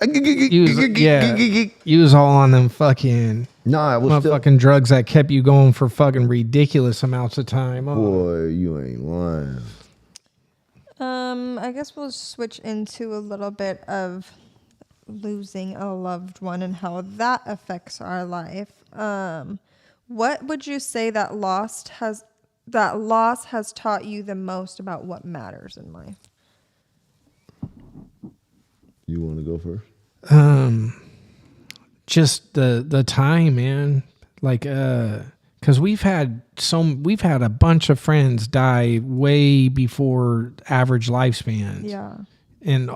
You was all on them fucking Nah, I was still. motherfucking drugs that kept you going for fucking ridiculous amounts of time. Oh. Boy, you ain't lying. I guess we'll switch into a little bit of losing a loved one and how that affects our life. What would you say that loss has taught you the most about what matters in life? You want to go first? Just the time, man. Like, because we've had a bunch of friends die way before average lifespans. Yeah. And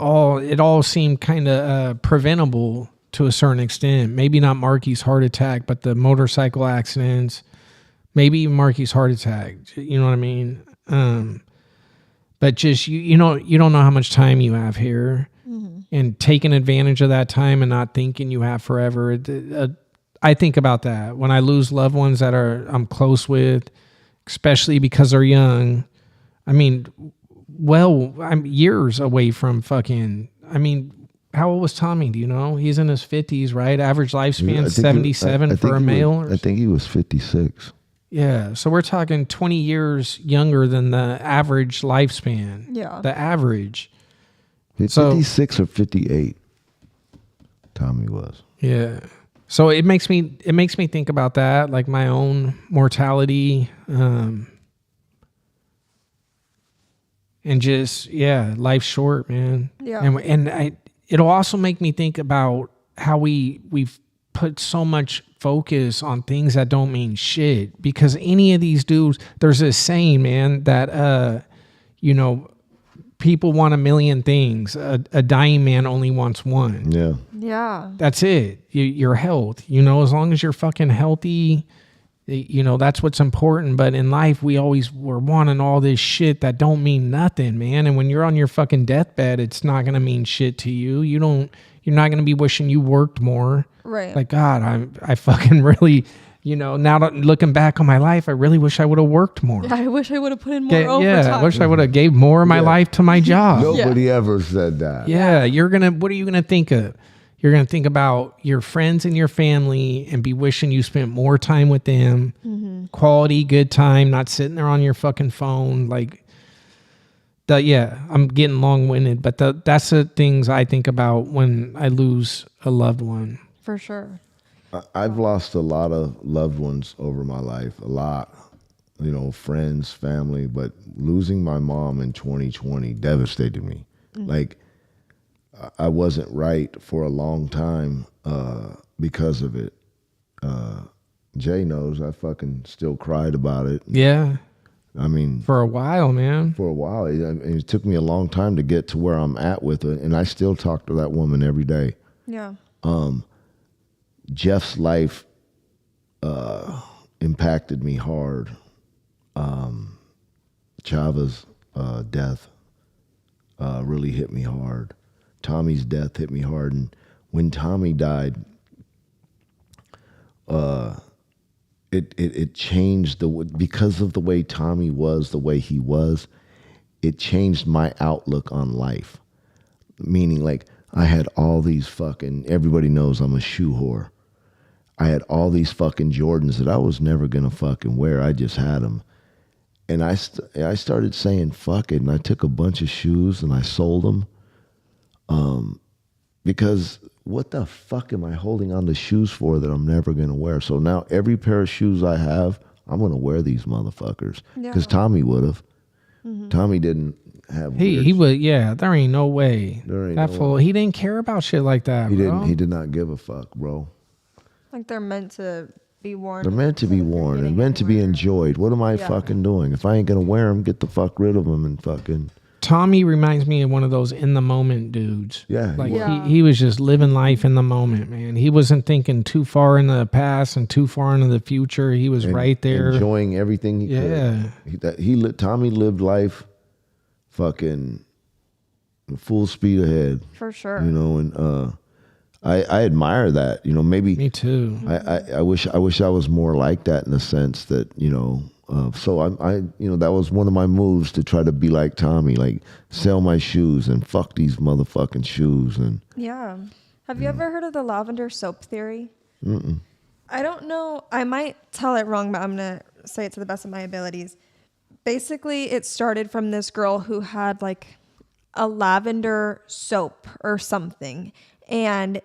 it all seemed kind of preventable to a certain extent. Maybe not Marky's heart attack, but the motorcycle accidents. Maybe even Marky's heart attack. You know what I mean? But just you don't know how much time you have here. And taking advantage of that time and not thinking you have forever. I think about that when I lose loved ones that I'm close with, especially because they're young. I mean, I'm years away from fucking. I mean, how old was Tommy? Do you know? He's in his 50s, right? Average lifespan 77 for a male. I think he was 56. Yeah, so we're talking 20 years younger than the average lifespan. Yeah, the average. 56 or 58. Tommy was. Yeah. So it makes me think about that, like my own mortality, and just life's short, man. Yeah. And it'll also make me think about how we've put so much focus on things that don't mean shit, because any of these dudes, there's this saying, man, that people want a million things. A dying man only wants one. Yeah. Yeah. That's it. Your health. As long as you're fucking healthy, that's what's important. But in life, we're wanting all this shit that don't mean nothing, man. And when you're on your fucking deathbed, it's not gonna mean shit to you. You're not gonna be wishing you worked more. Right. Like, God, I fucking really. Now looking back on my life, I really wish I would have worked more. Yeah, I wish I would have put in more overtime. Yeah, I wish I would have gave more of my life to my job. Nobody ever said that. Yeah, what are you gonna think of? You're gonna think about your friends and your family and be wishing you spent more time with them. Mm-hmm. Quality, good time, not sitting there on your fucking phone. Like, I'm getting long-winded, but that's the things I think about when I lose a loved one. For sure. I've lost a lot of loved ones over my life, a lot, friends, family, but losing my mom in 2020 devastated me. Mm-hmm. Like, I wasn't right for a long time because of it. Jay knows I fucking still cried about it. Yeah. I mean, for a while, man. For a while. It took me a long time to get to where I'm at with it, and I still talk to that woman every day. Yeah. Jeff's life impacted me hard. Chava's death really hit me hard. Tommy's death hit me hard. And when Tommy died, it changed because of the way Tommy was, the way he was, it changed my outlook on life. Meaning, like, I had all these fucking, everybody knows I'm a shoe whore. I had all these fucking Jordans that I was never going to fucking wear. I just had them. And I started saying, fuck it. And I took a bunch of shoes and I sold them. Because what the fuck am I holding on to shoes for that I'm never going to wear? So now every pair of shoes I have, I'm going to wear these motherfuckers. Because Tommy would have. Tommy didn't have. He weird- would, yeah. There ain't no way. There ain't That no fool, way. he didn't care about shit like that. He bro. didn't. He did not give a fuck, bro. Like they're meant to be worn. They're meant to be instead of you're worn and getting meant to be anywhere. enjoyed. What am I Yeah. fucking doing? If I ain't gonna wear them, get the fuck rid of them and fucking. Tommy reminds me of one of those in the moment dudes. Yeah, he Like was. Yeah. he was just living life in the moment, man. He wasn't thinking too far into the past and too far into the future. He was And right there. enjoying everything he Yeah. could. Tommy lived life fucking full speed ahead, For sure. you know, and I admire that, you know. Maybe Me too. I wish I was more like that in the sense that, you know, so I you know, that was one of my moves to try to be like Tommy, like sell my shoes and fuck these motherfucking shoes. And Yeah. Have you ever heard of the lavender soap theory? Mm-mm. I don't know. I might tell it wrong, but I'm going to say it to the best of my abilities. Basically, it started from this girl who had like a lavender soap or something. And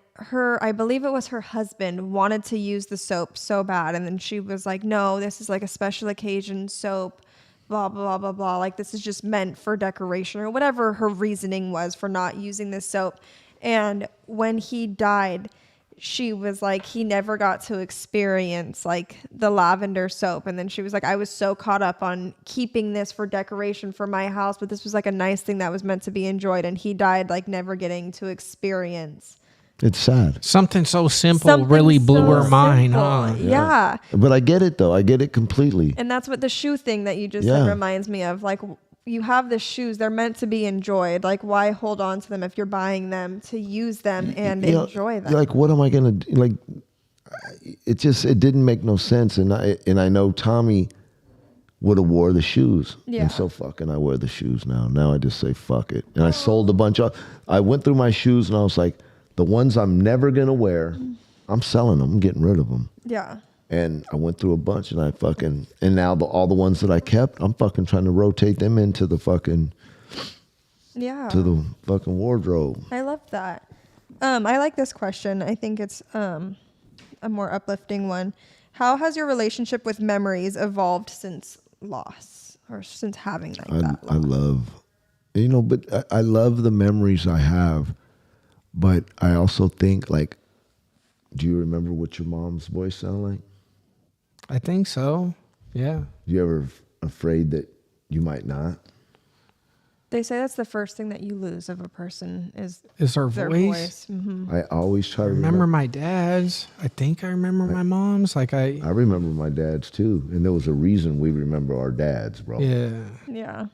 I believe it was her husband, wanted to use the soap so bad. And then she was like, no, this is like a special occasion soap, blah, blah, blah, blah. Like this is just meant for decoration or whatever her reasoning was for not using this soap. And when he died, she was like, he never got to experience like the lavender soap. And then she was like, I was so caught up on keeping this for decoration for my house, but this was like a nice thing that was meant to be enjoyed. And he died like never getting to experience. it's sad. Something so simple Something really blew so her mind, simple. huh? Yeah. But I get it though. I get it completely. And that's what the shoe thing that you just Yeah. said reminds me of. Like, you have the shoes, they're meant to be enjoyed. Like, why hold on to them if you're buying them to use them and You know, enjoy them? you're like, what am I gonna do? Like? It didn't make no sense. And I know Tommy would have wore the shoes. Yeah. And so fucking I wear the shoes now. Now I just say fuck it. And I sold a bunch of. I went through my shoes and I was like, the ones I'm never gonna wear, I'm selling them. I'm getting rid of them. Yeah. And I went through a bunch and and now all the ones that I kept, I'm fucking trying to rotate them into the fucking Yeah. to the fucking wardrobe. I love that. I like this question. I think it's a more uplifting one. How has your relationship with memories evolved since loss or since having like that I loss? love, you know, but I love the memories I have, but I also think like, do you remember what your mom's voice sounded like? I think so. Yeah. You ever afraid that you might not? They say that's the first thing that you lose of a person is Is her their voice? voice. Hmm. I always try to Remember my dad's. I think I remember my mom's. Like I remember my dad's too, and there was a reason we remember our dads, bro. yeah. Yeah.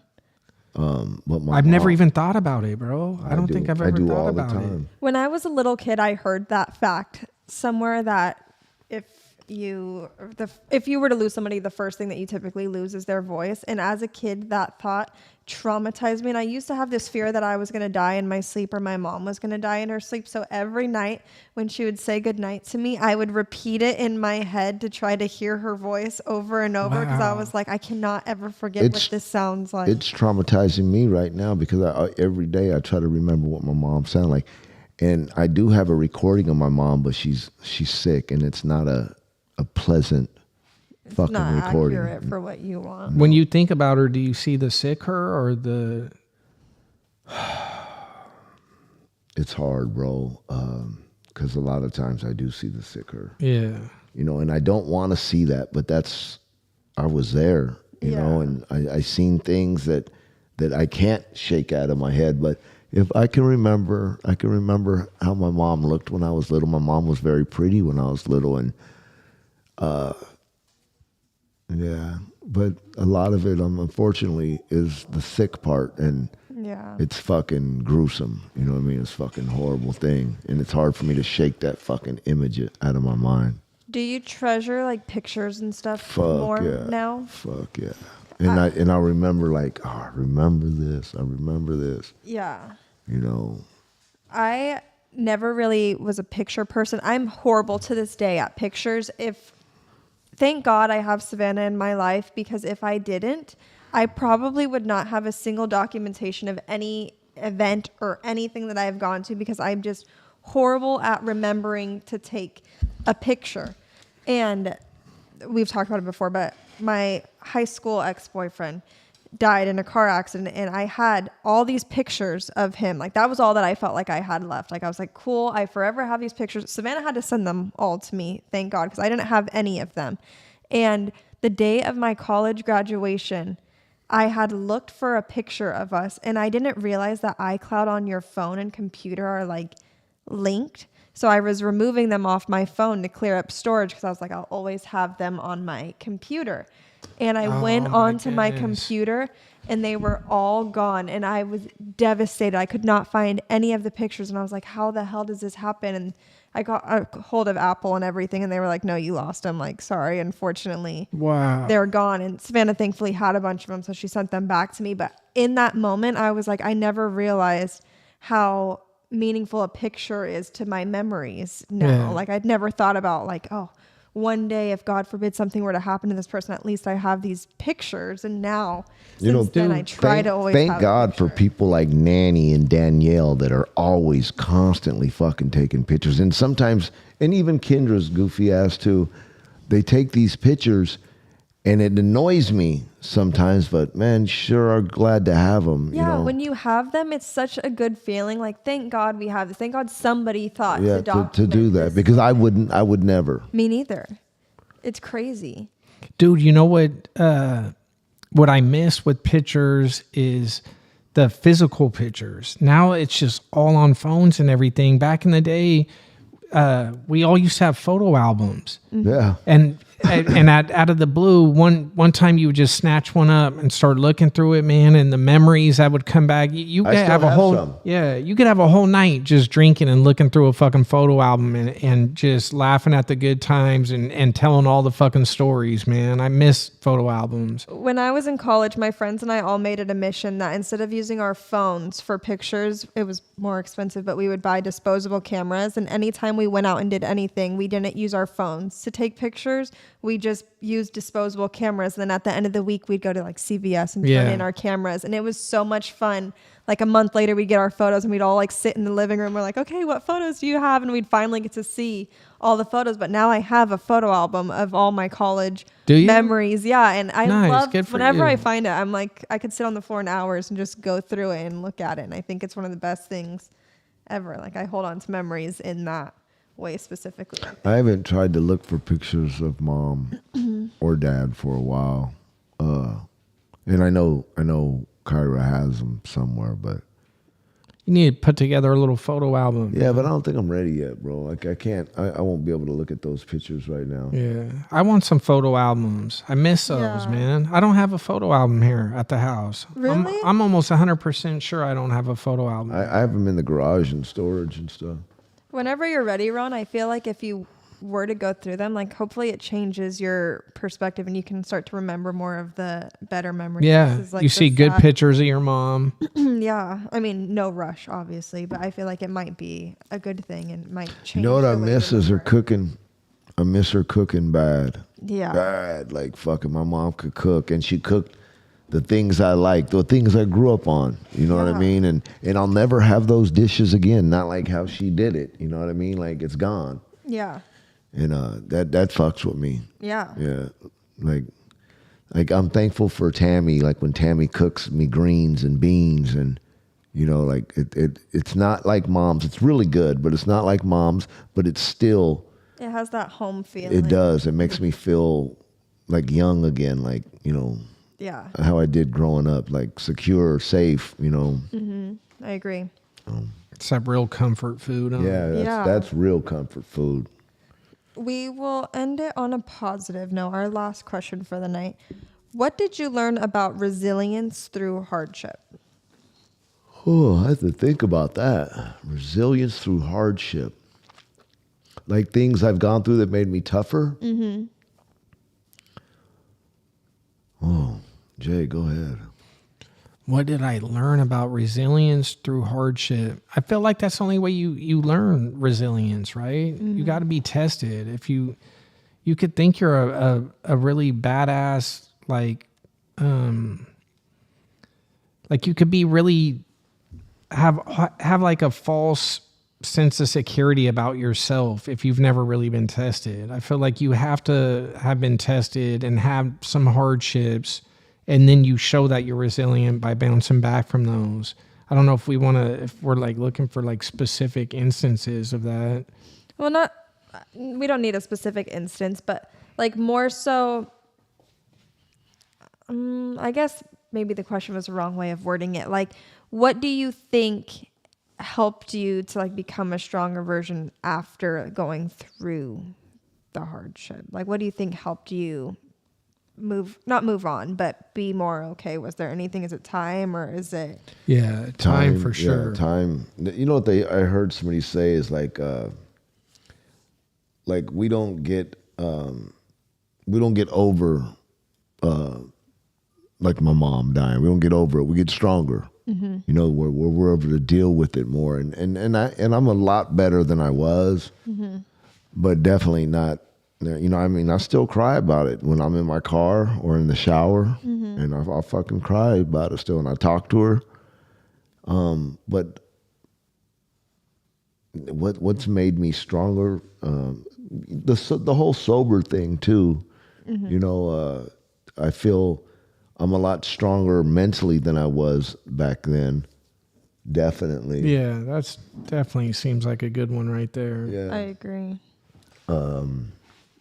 But my I've never mom- even thought about it, bro. I don't do. think I've I ever do thought all the about it. time. When I was a little kid, I heard that fact somewhere that if you were to lose somebody, the first thing that you typically lose is their voice. And as a kid, that thought traumatized me. And I used to have this fear that I was going to die in my sleep or my mom was going to die in her sleep. So every night when she would say goodnight to me, I would repeat it in my head to try to hear her voice over and over because I Wow. was like, I cannot ever forget It's- what this sounds like. It's traumatizing me right now because every day I try to remember what my mom sounded like. And I do have a recording of my mom, but she's sick and it's not a pleasant fucking not recording. accurate for what you want. When you think about her, do you see the sick her or the? It's hard, bro. Because a lot of times I do see the sick her, Yeah. you know, and I don't want to see that, but I was there, you know, Yeah. and I seen things that I can't shake out of my head. But if I can remember how my mom looked when I was little. My mom was very pretty when I was little, and yeah. But a lot of it, unfortunately, is the sick part, and Yeah. it's fucking gruesome. You know what I mean? It's a fucking horrible thing, and it's hard for me to shake that fucking image out of my mind. Do you treasure like pictures and stuff Fuck more yeah. now? Fuck yeah. And I remember like, oh, I remember this. I remember this. Yeah. You know. I never really was a picture person. I'm horrible to this day at pictures. Thank God I have Savannah in my life, because if I didn't, I probably would not have a single documentation of any event or anything that I've gone to, because I'm just horrible at remembering to take a picture. And we've talked about it before, but my high school ex-boyfriend, died in a car accident, and I had all these pictures of him. Like that was all that I felt like I had left. Like I was like, cool, I forever have these pictures. Savannah had to send them all to me, thank God, because I didn't have any of them. And the day of my college graduation, I had looked for a picture of us, and I didn't realize that iCloud on your phone and computer are like linked. So I was removing them off my phone to clear up storage because I was like, I'll always have them on my computer. And I went onto my computer and they were all gone. And I was devastated. I could not find any of the pictures. And I was like, how the hell does this happen? And I got a hold of Apple and everything. And they were like, no, you lost them. Like, sorry, unfortunately. Wow. They're gone. And Savannah thankfully had a bunch of them. So she sent them back to me. But in that moment, I was like, I never realized how meaningful a picture is to my memories now. Yeah. Like I'd never thought about like, oh, one day if God forbid something were to happen to this person, at least I have these pictures. And now since then I try to always thank have God for people like Nanny and Danielle that are always constantly fucking taking pictures. And sometimes, and even Kendra's goofy ass too, they take these pictures and it annoys me sometimes, but man, sure are glad to have them. Yeah, you know? when you have them, it's such a good feeling. Like, thank God we have this. Thank God somebody thought Yeah, to document to do that, this. because I would never. Me neither. It's crazy. Dude, you know what I miss with pictures is the physical pictures. Now it's just all on phones and everything. Back in the day, we all used to have photo albums. Yeah. And out of the blue, one time you would just snatch one up and start looking through it, man, and the memories that would come back. You could still have a have whole some. you could have a whole night just drinking and looking through a fucking photo album and just laughing at the good times and telling all the fucking stories, man. I miss photo albums. When I was in college, my friends and I all made it a mission that instead of using our phones for pictures, it was more expensive, but we would buy disposable cameras. And anytime we went out and did anything, we didn't use our phones to take pictures. We just used disposable cameras. And then at the end of the week, we'd go to like CVS and turn in our cameras. And it was so much fun. Like a month later, we'd get our photos and we'd all like sit in the living room. We're like, okay, what photos do you have? And we'd finally get to see all the photos. But now I have a photo album of all my college memories. Yeah. And I love whenever I find it, I'm like, I could sit on the floor in hours and just go through it and look at it. And I think it's one of the best things ever. Like I hold on to memories in that way specifically. I haven't tried to look for pictures of mom or dad for a while. And I know Kyra has them somewhere, but You need to put together a little photo album. yeah, but I don't think I'm ready yet, bro. Like I can't, I won't be able to look at those pictures right now. Yeah. I want some photo albums. I miss those, man. I don't have a photo album here at the house. Really? I'm almost 100% sure I don't have a photo album. I have them in the garage and storage and stuff. Whenever you're ready, Ron, I feel like if you were to go through them, like hopefully it changes your perspective and you can start to remember more of the better memories. Yeah. Like You see good pictures of your mom. Yeah. I mean, no rush, obviously, but I feel like it might be a good thing and might change. You know what I the way miss you is her remember. cooking. I miss her cooking bad. Yeah. Bad. Like fucking my mom could cook, and she cooked the things I like, the things I grew up on. You know what I mean? And I'll never have those dishes again. Not like how she did it. You know what I mean? Like it's gone. Yeah. And that fucks with me. Yeah. Yeah. Like I'm thankful for Tammy. Like when Tammy cooks me greens and beans, and you know, like it's not like mom's. It's really good, but it's not like mom's. But it's still. It has that home feeling. It does. It makes me feel like young again. Like, you know. Yeah. How I did growing up, like secure, safe, you know. Mm-hmm. I agree. It's that real comfort food. Yeah, that's real comfort food. We will end it on a positive note. Our last question for the night. What did you learn about resilience through hardship? Oh, I have to think about that. Resilience through hardship. Like things I've gone through that made me tougher? Mm-hmm. Oh, Jay, go ahead. What did I learn about resilience through hardship? I feel like that's the only way you learn resilience, right? Mm-hmm. You got to be tested. If you could think you're a really badass, like you could be really have like a false sense of security about yourself if you've never really been tested. I feel like you have to have been tested and have some hardships and then you show that you're resilient by bouncing back from those. I don't know if we're like looking for like specific instances of that. Well, we don't need a specific instance, but like more so, I guess maybe the question was the wrong way of wording it. Like, what do you think helped you to like become a stronger version after going through the hardship? Like, what do you think helped you not move on, but be more okay? Was there anything? Is it time, or is it? Yeah, time for sure. Yeah, time. You know what I heard somebody say is like we don't get over like my mom dying. We don't get over it. We get stronger. Mm-hmm. You know, we're able to deal with it more. And I'm a lot better than I was, mm-hmm. but definitely not. You know, I mean, I still cry about it when I'm in my car or in the shower, mm-hmm. and I'll fucking cry about it still. And I talk to her. But what's made me stronger? The whole sober thing too. Mm-hmm. You know, I feel I'm a lot stronger mentally than I was back then. Definitely. Yeah, that's definitely seems like a good one right there. Yeah, I agree.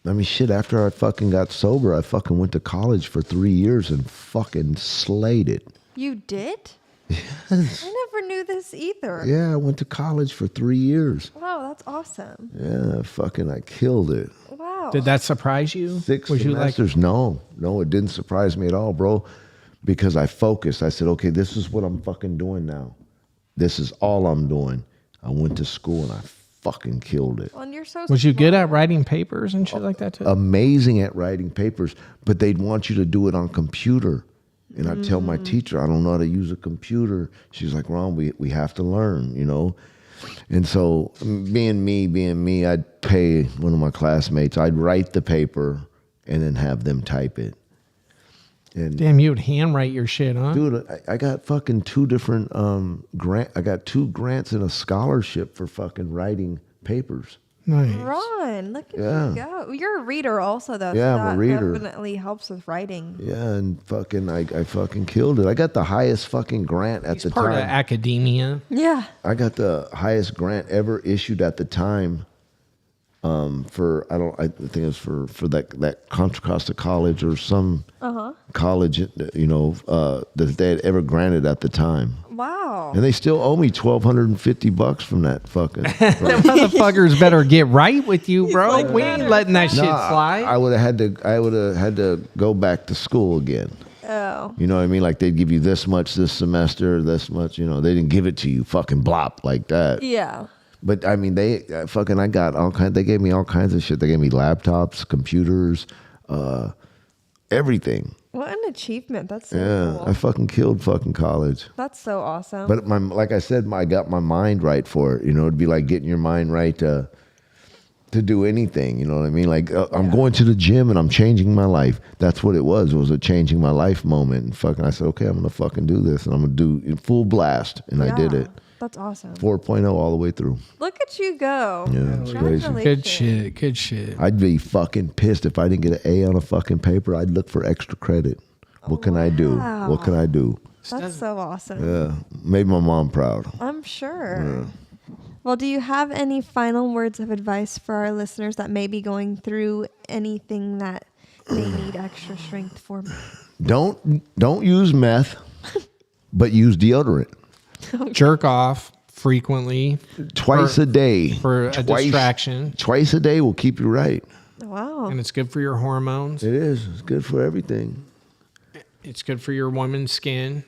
I mean, shit, after I fucking got sober, I fucking went to college for 3 years and fucking slayed it. You did? Yes. I never knew this either. Yeah, I went to college for 3 years. Wow, that's awesome. Yeah, fucking, I killed it. Wow. Did that surprise you? 6 Was semesters? No, it didn't surprise me at all, bro. Because I focused. I said, okay, this is what I'm fucking doing now. This is all I'm doing. I went to school and I fucking killed it. Well, and you're so Was you smart. good at writing papers and shit like that too? Amazing at writing papers, but they'd want you to do it on computer. And I'd tell my teacher, I don't know how to use a computer. She's like, Ron, we have to learn, you know? And so being me, I'd pay one of my classmates, I'd write the paper and then have them type it. And Damn, you would handwrite your shit, huh? dude, I got fucking 2 different I got 2 grants and a scholarship for fucking writing papers. Nice. Ron, look at Yeah. you go. You're a reader also, though. Yeah, so I'm a that reader. definitely helps with writing. Yeah, and fucking I fucking killed it. I got the highest fucking grant at He's the part time. of academia. Yeah. I got the highest grant ever issued at the time. I think it was for that Contra Costa College or some college, you know, that they had ever granted at the time. Wow. And they still owe me $1,250 from that fucking. Them motherfuckers better get right with you, bro. like, We ain't letting that shit slide. I would have had to go back to school again. Oh. You know what I mean? Like they'd give you this much this semester, this much. You know, they didn't give it to you fucking blop like that. Yeah. But I mean, I got all kinds. They gave me all kinds of shit. They gave me laptops, computers, everything. What an achievement. That's so Yeah, cool. I fucking killed fucking college. That's so awesome. But like I said, I got my mind right for it. You know, it'd be like getting your mind right to do anything. You know what I mean? Like I'm going to the gym and I'm changing my life. That's what it was. It was a changing my life moment. And fucking, I said, okay, I'm gonna fucking do this, and I'm gonna do it full blast, and I did it. That's awesome. 4.0 all the way through. Look at you go. Yeah, it's crazy. Congratulations. Good shit. Good shit. I'd be fucking pissed if I didn't get an A on a fucking paper. I'd look for extra credit. What can I do? Wow. What can I do? That's so awesome. Yeah, made my mom proud. I'm sure. Well, do you have any final words of advice for our listeners that may be going through anything that they need extra strength for? Don't use meth, but use deodorant. Jerk off frequently Twice a day. for a distraction. Twice a day will keep you right. Wow. And it's good for your hormones. It is. It's good for everything. It's good for your woman's skin.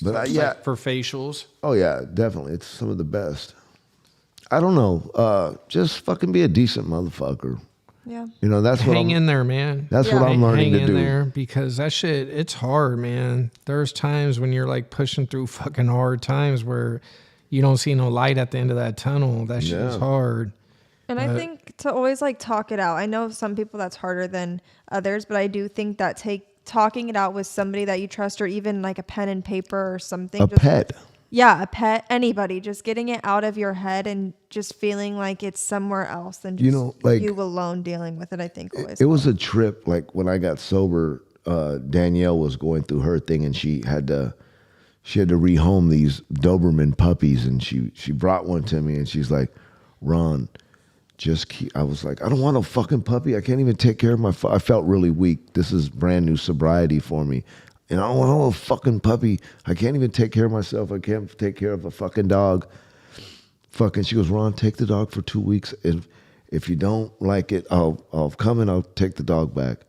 But It's like for facials. Oh yeah, definitely. It's some of the best. I don't know. Just fucking be a decent motherfucker. Yeah. You know, that's what Hang in there, man. That's what I'm learning Hang to do. in there, because that shit, it's hard, man. There's times when you're like pushing through fucking hard times where you don't see no light at the end of that tunnel. That shit is hard. And I think to always like talk it out. I know some people that's harder than others, but I do think that talking it out with somebody that you trust, or even like a pen and paper or something. A pet. Yeah, a pet, anybody. Just getting it out of your head and just feeling like it's somewhere else than just You know, like, you alone dealing with it, I think always. It was a trip. Like when I got sober, Danielle was going through her thing, and she had to rehome these Doberman puppies, and she brought one to me, and she's like, Ron, I was like, I don't want a fucking puppy. I can't even take care of I felt really weak. This is brand new sobriety for me. And I don't want a fucking puppy. I can't even take care of myself. I can't take care of a fucking dog. Fucking, she goes, Ron, take the dog for 2 weeks. And if you don't like it, I'll come and I'll take the dog back.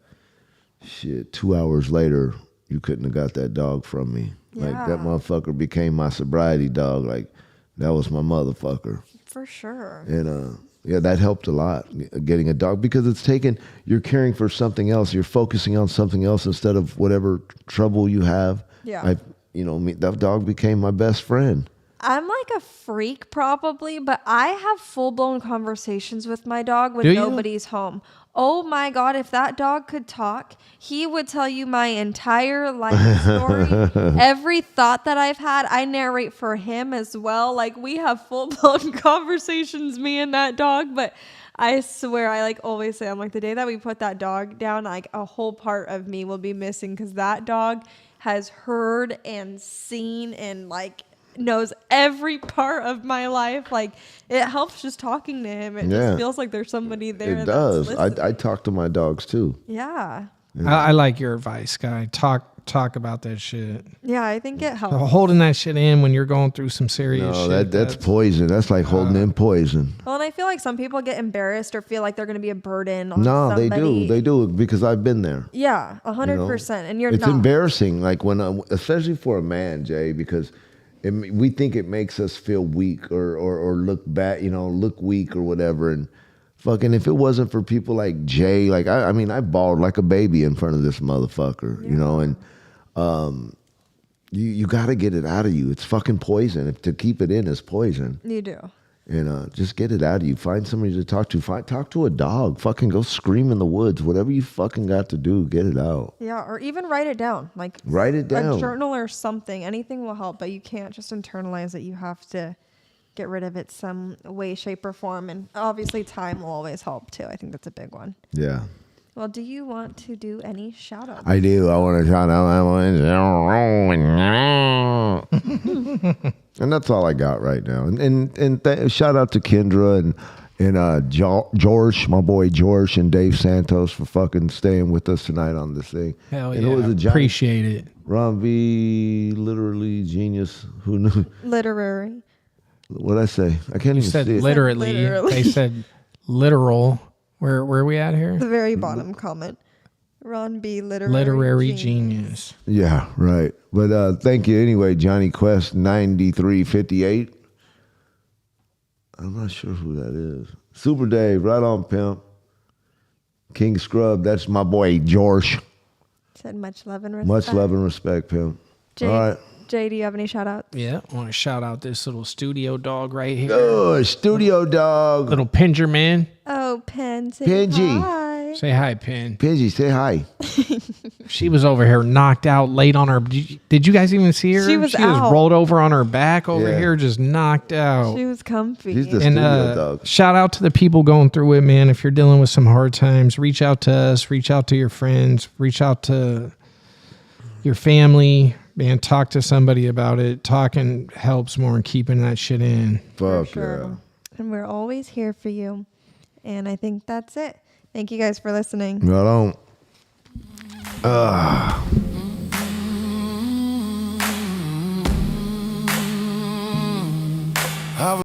Shit, 2 hours later, you couldn't have got that dog from me. Like, that motherfucker became my sobriety dog. Like, that was my motherfucker. For sure. And, yeah, that helped a lot, getting a dog, because you're caring for something else. You're focusing on something else instead of whatever trouble you have. Yeah. That dog became my best friend. I'm like a freak probably, but I have full-blown conversations with my dog when Do you? nobody's home. Oh my God, if that dog could talk, he would tell you my entire life story. Every thought that I've had, I narrate for him as well. Like, we have full-blown conversations, me and that dog, but I swear, I like always say, I'm like, the day that we put that dog down, like a whole part of me will be missing, because that dog has heard and seen and like knows every part of my life. Like, it helps just talking to him. It just feels like there's somebody there. It does. I talk to my dogs too. Yeah. I like your advice, guy. Talk about that shit. Yeah, I think it helps. Holding that shit in when you're going through some serious shit. No, that's poison. That's like holding in poison. Well, and I feel like some people get embarrassed or feel like they're going to be a burden on No, somebody. they do because I've been there. Yeah, 100%. And you're it's not. embarrassing, like especially for a man, Jay, because we think it makes us feel weak or look bad, look weak or whatever. And fucking, if it wasn't for people like Jay, like I mean, I bawled like a baby in front of this motherfucker, and you got to get it out of you. It's fucking poison. To keep it in is poison. You do. And just get it out of you. Find somebody to talk to. Talk to a dog. Fucking go scream in the woods. Whatever you fucking got to do, get it out. Yeah, or even write it down. Like, write it down. A journal or something. Anything will help, but you can't just internalize it. You have to get rid of it some way, shape, or form. And obviously time will always help too. I think that's a big one. Yeah. Well, do you want to do any shout outs? I do. I want to shout out. And that's all I got right now. And shout out to Kendra and George, my boy George, and Dave Santos for fucking staying with us tonight on this thing. Hell and yeah. it was a Appreciate it. Ron V, literally genius. Who knew? Literary. What'd I say? I can't even Said see it. literally. They said literal. Where are we at here? The very bottom comment. Ron B. Literary genius. Yeah, right. But thank you anyway, Johnny Quest 9358. I'm not sure who that is. Super Dave, right on, pimp. King Scrub, that's my boy George. Said much love and respect. Much love and respect, pimp. Jay, all right. Jay, do you have any shout outs? Yeah, I want to shout out this little studio dog right here. Oh, studio dog. Little Pinger man. Oh, Pen. Say Penji. hi. Say hi, Pin. Pidgey, say hi. She was over here knocked out late on her. Did you guys even see her? She was She out. was rolled over on her back over Yeah. here, just knocked out. She was comfy. He's the And studio dog. shout out to the people going through it, man. If you're dealing with some hard times, reach out to us. Reach out to your friends. Reach out to your family. Man, talk to somebody about it. Talking helps more than keeping that shit in. Fuck sure. yeah. And we're always here for you. And I think that's it. Thank you guys for listening. Right on.